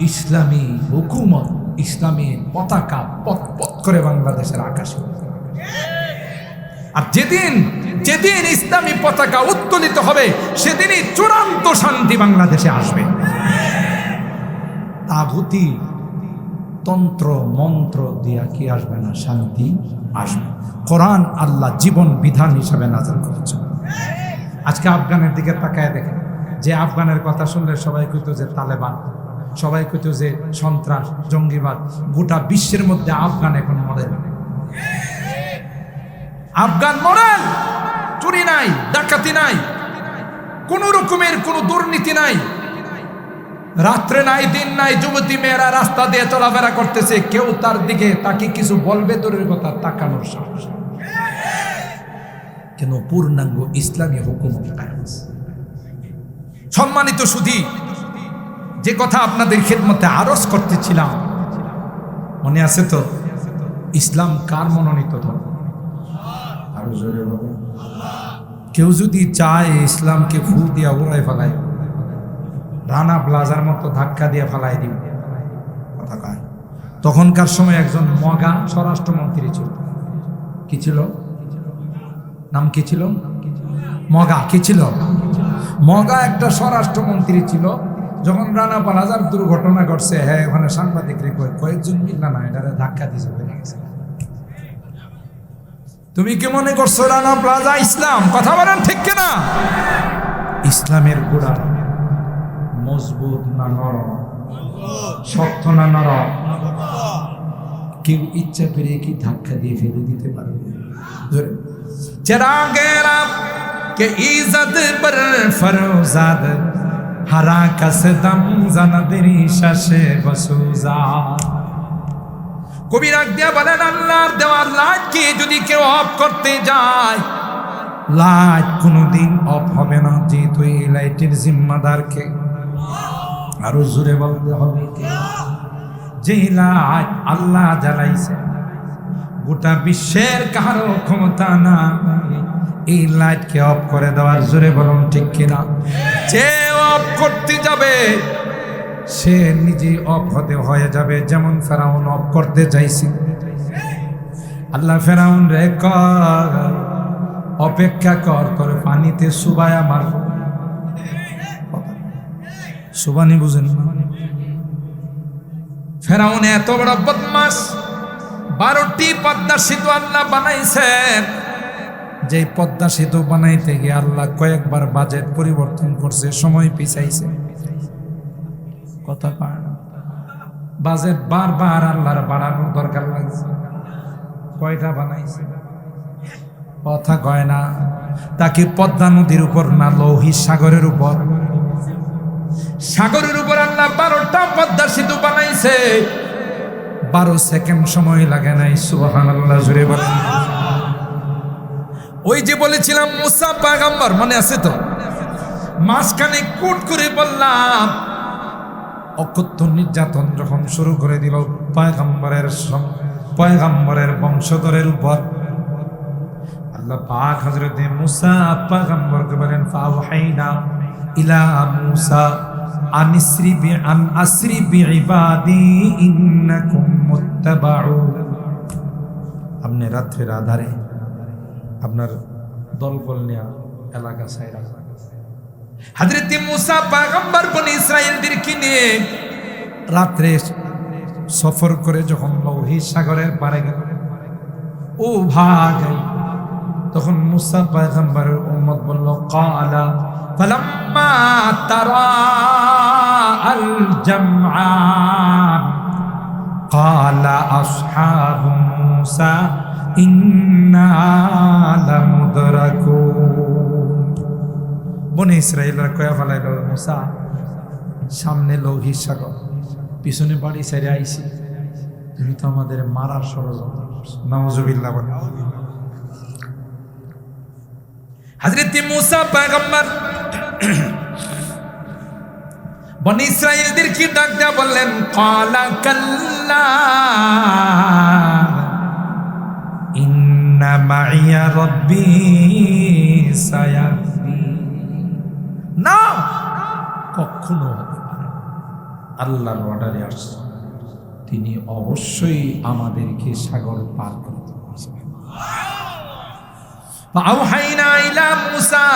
ইসলামী হুকুমত, ইসলামী পতাকা পথ পথ করে বাংলাদেশের আকাশে, আর যেদিন ইসলামী পতাকা উত্তোলিত হবে সেদিনই চূড়ান্ত শান্তি বাংলাদেশে আসবে। তাগুতি তন্ত্র মন্ত্র দিয়া কি আসবে না? শান্তি আসবে। কোরআন আল্লাহ জীবন বিধান হিসাবে নাযিল করেছে। আজকে আফগানের দিকে তাকায় দেখেন, যে আফগানের কথা শুনলে সবাই কইতো যে তালেবান, সবাই কইতো যে সন্ত্রাস জঙ্গিবাদ। গোটা বিশ্বের মধ্যে আফগান এখন মডেল। আফগান মডেল, চুরি নাই, ডাকাতি নাই, কোন রকমের কোন দুর্নীতি নাই, রাত্রে নাই দিন নাই, যুবতী মেয়েরা রাস্তা দিয়ে চলাফেরা করতেছে, কেউ তার দিকে তাকে কিছু বলবে দূরের কথা, তাকানোর সাহস। কেন? পূর্ণাঙ্গ ইসলামী হুকুমত কায়েম আছে। সম্মানিত সুধী, যে কথা আপনাদের খিদমতে আরজ করতেছিলাম মনে আছে তো? ইসলাম কার মনোনীত ধর্ম? আরো জোরে বলুন। কেউ যদি চায় ইসলামকে ফু দিয়া উড়াই ফেলায়, রানা প্লাজার মতো ধাক্কা দিয়ে ফেলাই দিবে, কথা কয়। তখনকার সময় একজন মগা স্বরাষ্ট্রমন্ত্রী ছিল। কি ছিল নাম? কি ছিল? মগা। কি ছিল? মগা একটা স্বরাষ্ট্রমন্ত্রী ছিল। যখন রানা প্লাজার দুর্ঘটনা ঘটছে, হ্যাঁ, ওখানে সাংবাদিক কয়েকজন মিললা না এটারে ধাক্কা দিয়েছে, বেড়ে গেছে। তুমি কি মনে করছো রানা প্লাজা ইসলাম? কথা বলেন ঠিক কিনা? ইসলামের গোড়া মজবুত না নরম? শক্ত না নরম? কেউ ইচ্ছা করে কি ধাক্কা দিয়ে ফেলে দিতে পারবে? চেরাগেরা কে ইজ্জত পর ফরজাদ হারা কসদম জানাদেরি শাসে বসুজা। কবি রাগ দিয়া বলেন, আল্লাহর দেওয়ার লাইটকে যদি কেউ অফ করতে যায়, লাইট কোনোদিন অফ হবে না, যেহেতু এই লাইটের জিম্মাদার কে? আরো জোরে বলতে হবে কে? যে লাইট আল্লাহ জ্বালাইছে, গোটা বিশ্বের কারো ক্ষমতা না এই লাইটকে অফ করে দেওয়ার। জোরে বলুন ঠিক কিনা? যে অফ করতে যাবে সে নিজে অফ হয়ে যাবে। যেমন ফেরাউন অফ করতে চাইছে, আল্লাহ ফেরাউন রে কর অপেক্ষা কর, করে পানিতে সুবায়া মারব। সুবানি বুঝেন না? ফেরাউন এত বড় বদমাস, 12টি পদ্মা সেতু আল্লাহ বানাইছেন, যে পদ্মা সেতু বানাইতে গিয়ে আল্লাহ কয়েকবার বাজেট পরিবর্তন করছে, সময় পিছাইছে। কথা পায় না, বাজেট বারবার আল্লাহর বাড়ানোর দরকার লাগছে। কয়টা বানাইছে? কথা কয় না। তাকে পদ্মা নদীর উপর না লৌহিত সাগরের উপর? সাগরের উপর আল্লাহ 12টা পদ্মা সেতু বানাইছে। 12 সেকেন্ড সময় লাগে নাই। সুবহানাল্লাহ জুড়ে বলেন। ওই যে বলেছিলাম মুসা পয়গম্বর, মনে আছে তো? মাঝখানে কোট করে বললাম, অকথ্য নির্যাতন যখন শুরু করে দিল পয়গম্বরের বংশধরের উপর, আল্লাহ পাক হযরতে মুসা পয়গম্বরকে বলেন, ফাওহাইনা ইলা মুসা আন আসরি বিইবাদি ইন্নাকুম মুত্তাবাউন। আপনি রাত্রের আধারে আপনার দলবল নিয়ে এলাকা ছাইরা হযরত মুসা পয়গম্বর বনি ইসরাইলদেরকে নিয়ে রাত্রে সফর করে যখন লৌহিত সাগরের পারে গেল, ও ভাগ, তখন মুসা পয়গম্বরের উম্মত বলল, ক্বালা ফালাম্মা তারা আল জামআন ক্বালা আসহাবু মুসা ইন্না লামুদরাকুন। বনি ইসরাইলরা কয়া ফেলাইল, মুসা সামনে লৌহিত সাগর, পিছনে বাড়ি ছেড়ে আইছি, তুমি তো আমাদের মারার ষড়যন্ত্র করছো। নাউজুবিল্লাহ। হযরত মুসা পয়গম্বর বনি ইসরাইলদেরকে ডাক দেয়া বললেন, ক্বালা কাল্লা ইন্না মাইয়া রাব্বি সায়াহদিন। না, কখনো হতে পারে না। আল্লাহর অর্ডারে আসছে, তিনি অবশ্যই আমাদেরকে সাগর পার করতে পারবেন। ফাআওহাইনা ইলা মুসা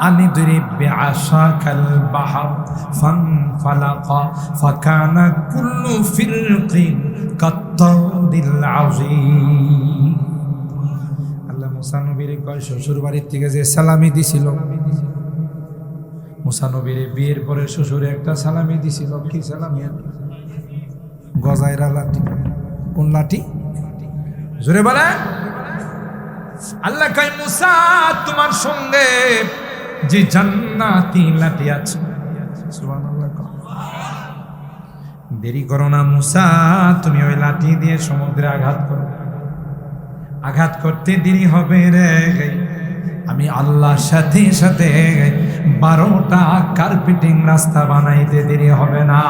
আন ইদরিব বিআসাকাল বাহর ফানফালাকা ফাকানা কুল্লু ফিরকিন কাত্তাউদিল আযীম। আল্লাহ মুসা নবীরে কয়, শ্বশুর বাড়ির থেকে যে সালামি দিছিল, মুসা নবীরে বিয়ের পরে শ্বশুরে একটা সালামি দিছিল। কি সালামি? গজাইরা লাঠি। কোন লাঠি? জোরে বলে। আল্লাহ কয়, মুসা তোমার সঙ্গে যে জান্নাতি লাঠি আছে, সুবহানাল্লাহ, দেরি করো না মুসা, তুমি ওই লাঠি দিয়ে সমুদ্রে আঘাত করো। আঘাত করতে দেরি হবে রে, আমি আল্লাহর সাথে সাথে 12টা কার্পেটিং রাস্তা বানাইতে দেরি হবে না।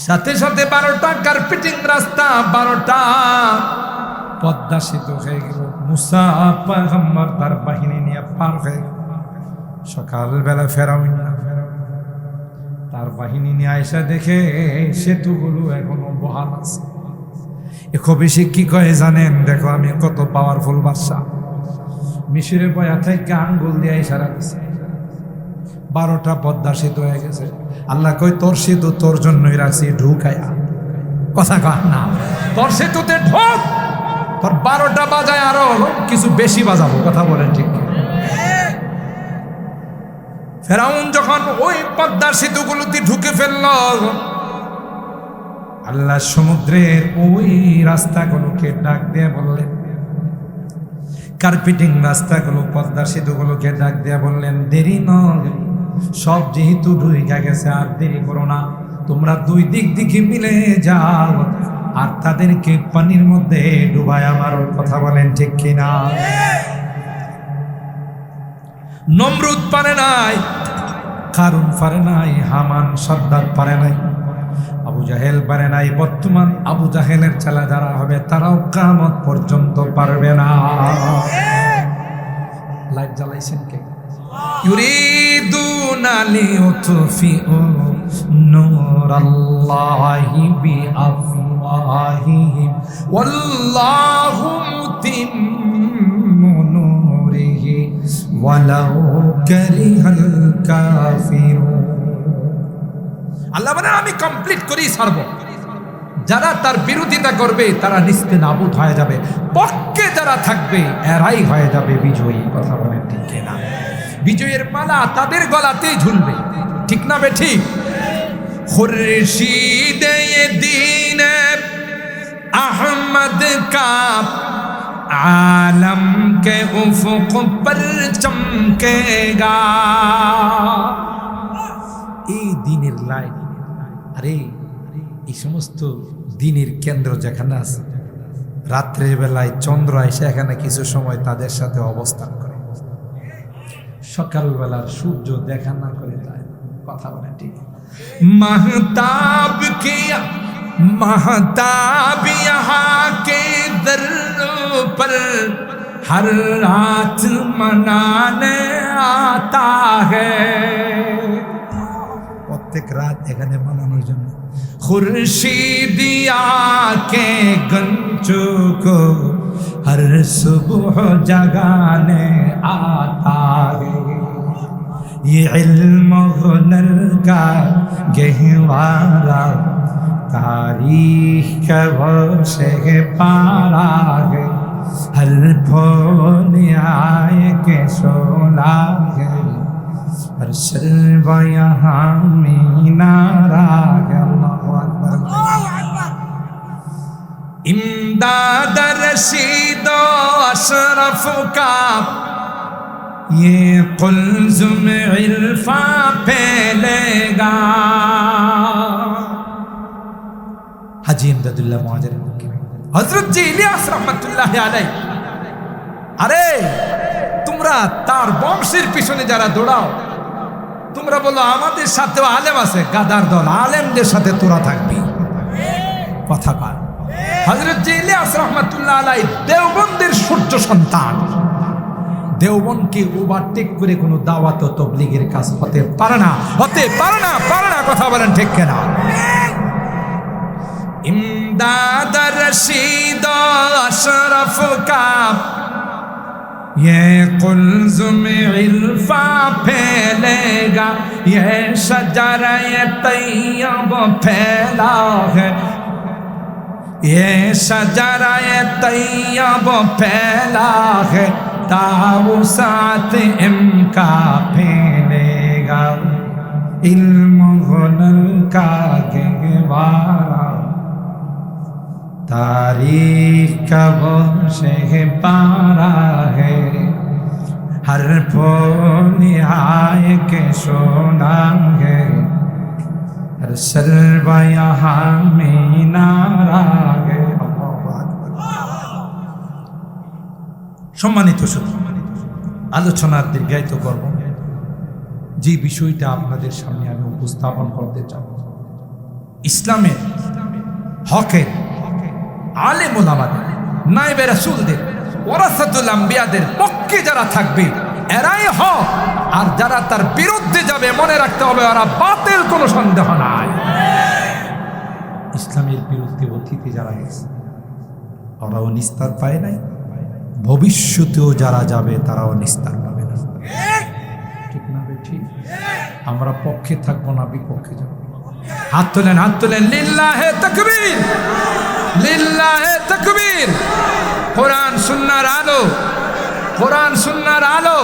সাথে সাথে 12টা কার্পেটিং রাস্তা, 12টা পদ্মা সেতু হয়ে গেল। মুসা পয়গম্বর তার বাহিনী নিয়ে পার হয়ে গেল। সকালবেলা ফেরাউন তার বাহিনী নিয়ে আয়সা দেখে সেতুগুলো এখনো বহাল আছে। খুব বেশি কি কয়ে জানেন? দেখো আমি কত পাওয়ারফুল বাদশা। মিশরে বয়া থেকে আঙ্গুল দিয়ে ইশারা দিছে, 12টা পদ্মা সেতু হয়ে গেছে। আল্লাহ কই, তোর সেতু তোর জন্যই রাখছি, ঢুকায়া। কথা কয় না, তোর সেতুতে ঢোক, তোর 12টা বাজায় আরো কিছু বেশি বাজাবো। কথা বলেন ঠিক? ফেরাউন যখন ওই পদ্মা সেতুগুলোতে ঢুকে ফেলল, আল্লাহ সমুদ্রের ওই রাস্তাগুলোকে ডাক দিয়ে বললেন, কার্পেটিং রাস্তাগুলো, পদ্মা সেতুগুলোকে ডাক দিয়ে বললেন, দেরি নয়, সব যেহেতু ঢুকে গেছে, আর দেরি করো না, তোমরা দুই দিক দিকে মিলে যাও আর তাদেরকে পানির মধ্যে ডুবায় আমার। কথা বলেন ঠিক কিনা? নমরুদ পারে নাই, কারুন পারে নাই, হামান সাদ্দাত পারে নাই, আবু জাহেল পারে নাই। বর্তমান আবু জাহেলের চালা যারা হবে তারাও কিয়ামত পর্যন্ত পারবে না। লাইট জ্বালাইছেন কে? ইউরিদুনা লিউতফিউ নূরাল্লাহি বিআফওয়াহিহিম ওয়াল্লাহু মুতিম্মু নূরিহি ওয়ালাউ কারিহাল কাফিরুন। আল্লাহ বলেন, আমি কমপ্লিট করেই ছাড়ব। যারা তার বিরোধিতা করবে তারা নিস্তেনাবুদ হয়ে যাবে, পক্ষে যারা থাকবে এরাই হয়ে যাবে বিজয়ী। কথা বলেন ঠিক কিনা? বিজয়ের মালা তাদের গলাতেই ঝুলবে, ঠিক না বেঠিক? खुर्शीद ये दीन अहमद का आलम के उफुक पर चमकेगा। এই দিনের লাইট, আরে এই সমস্ত দিনের কেন্দ্র যেখানে আছে, রাত্রের বেলায় চন্দ্র এসে এখানে কিছু সময় তাদের সাথে অবস্থান করে, সকালবেলার সূর্য দেখা না করে যায়। কথা বলে ঠিক? महताब किया महताब यहाँ के दर्रों पर हर रात मनाने आता है। प्रत्येक रात এখানে মানানোর জন্য खुर्शीदिया के गंजों को हर सुबह जगाने आता है। ये इल्म हुनर का गहवारा तारीख का वो शहपारा है। हर फूल आए के शोला है, हर शर्ब यहाँ मीनारा है। अल्लाहु अकबर। इमदाद रशीद अशरफ का ये कुल्ज़ुम इल्फा फैलेगा। हाजी इमदादुल्लाह मुहाजिर हजरत जी इलियास रहमतुल्लाह अलैह। আরে তোমরা তার বংশের পিছনে যারা দৌড়াও, তোমরা বলো আমাদের সাথেও আলেম আছে, গাদার দল, আলেমদের সাথে তোরা থাকবি। কথা কর। হযরত জি ইলিয়াস রাহমাতুল্লাহ আলাইহি দেওবন্দের সূর্য সন্তান। দেওবনকে ওভারটেক করে কোনো দাওয়াত ও তাবলীগের কাজ হতে পারে না, হতে পারে না, পারে না। কথা বলেন ঠিক কিনা? ইমদাদ রশিদ আশরাফ কা ये कुल्ज़ुम इल्फा फैलेगा, ये शजरा ये तैयब फैला है, ये शजरा ये तैयब फैला है, ताउसात इनका फैलेगा, इल्म हुनर का गहवारा तारीख का वो शहपारा है। हर फूल आए के सोना है, हर शर्बा यहाँ मीनारा है। সম্মানিত সুধী, আলোচনার দীর্ঘায়িত করব যে বিষয়টা আপনাদের সামনে আমি উপস্থাপন করতে চাই, ইসলামের হকের আলেম ওলামাদের, নায়েবে রাসূলদের, ওয়ারাসাতুল আম্বিয়াদের পক্ষে যারা থাকবে এরাই হক, আর যারা তার বিরুদ্ধে যাবে মনে রাখতে হবে ওরা বাতিল, কোনো সন্দেহ নাই। ইসলামের বিরুদ্ধে অতীতে যারা গেছে ওরাও নিস্তার পায় নাই, ভবিষ্যতেও যারা যাবে তারাও নিস্তার পাবে না। ঠিক না ঠিক? আমরা পক্ষে থাকবো না বিপক্ষে যাবো। হাত তোলেন, হাত তোলেন। লিল্লাহে তাকবীর, লিল্লাহে তাকবীর। কোরআন সুন্নাহর আলো, কোরআন সুন্নাহর আলো।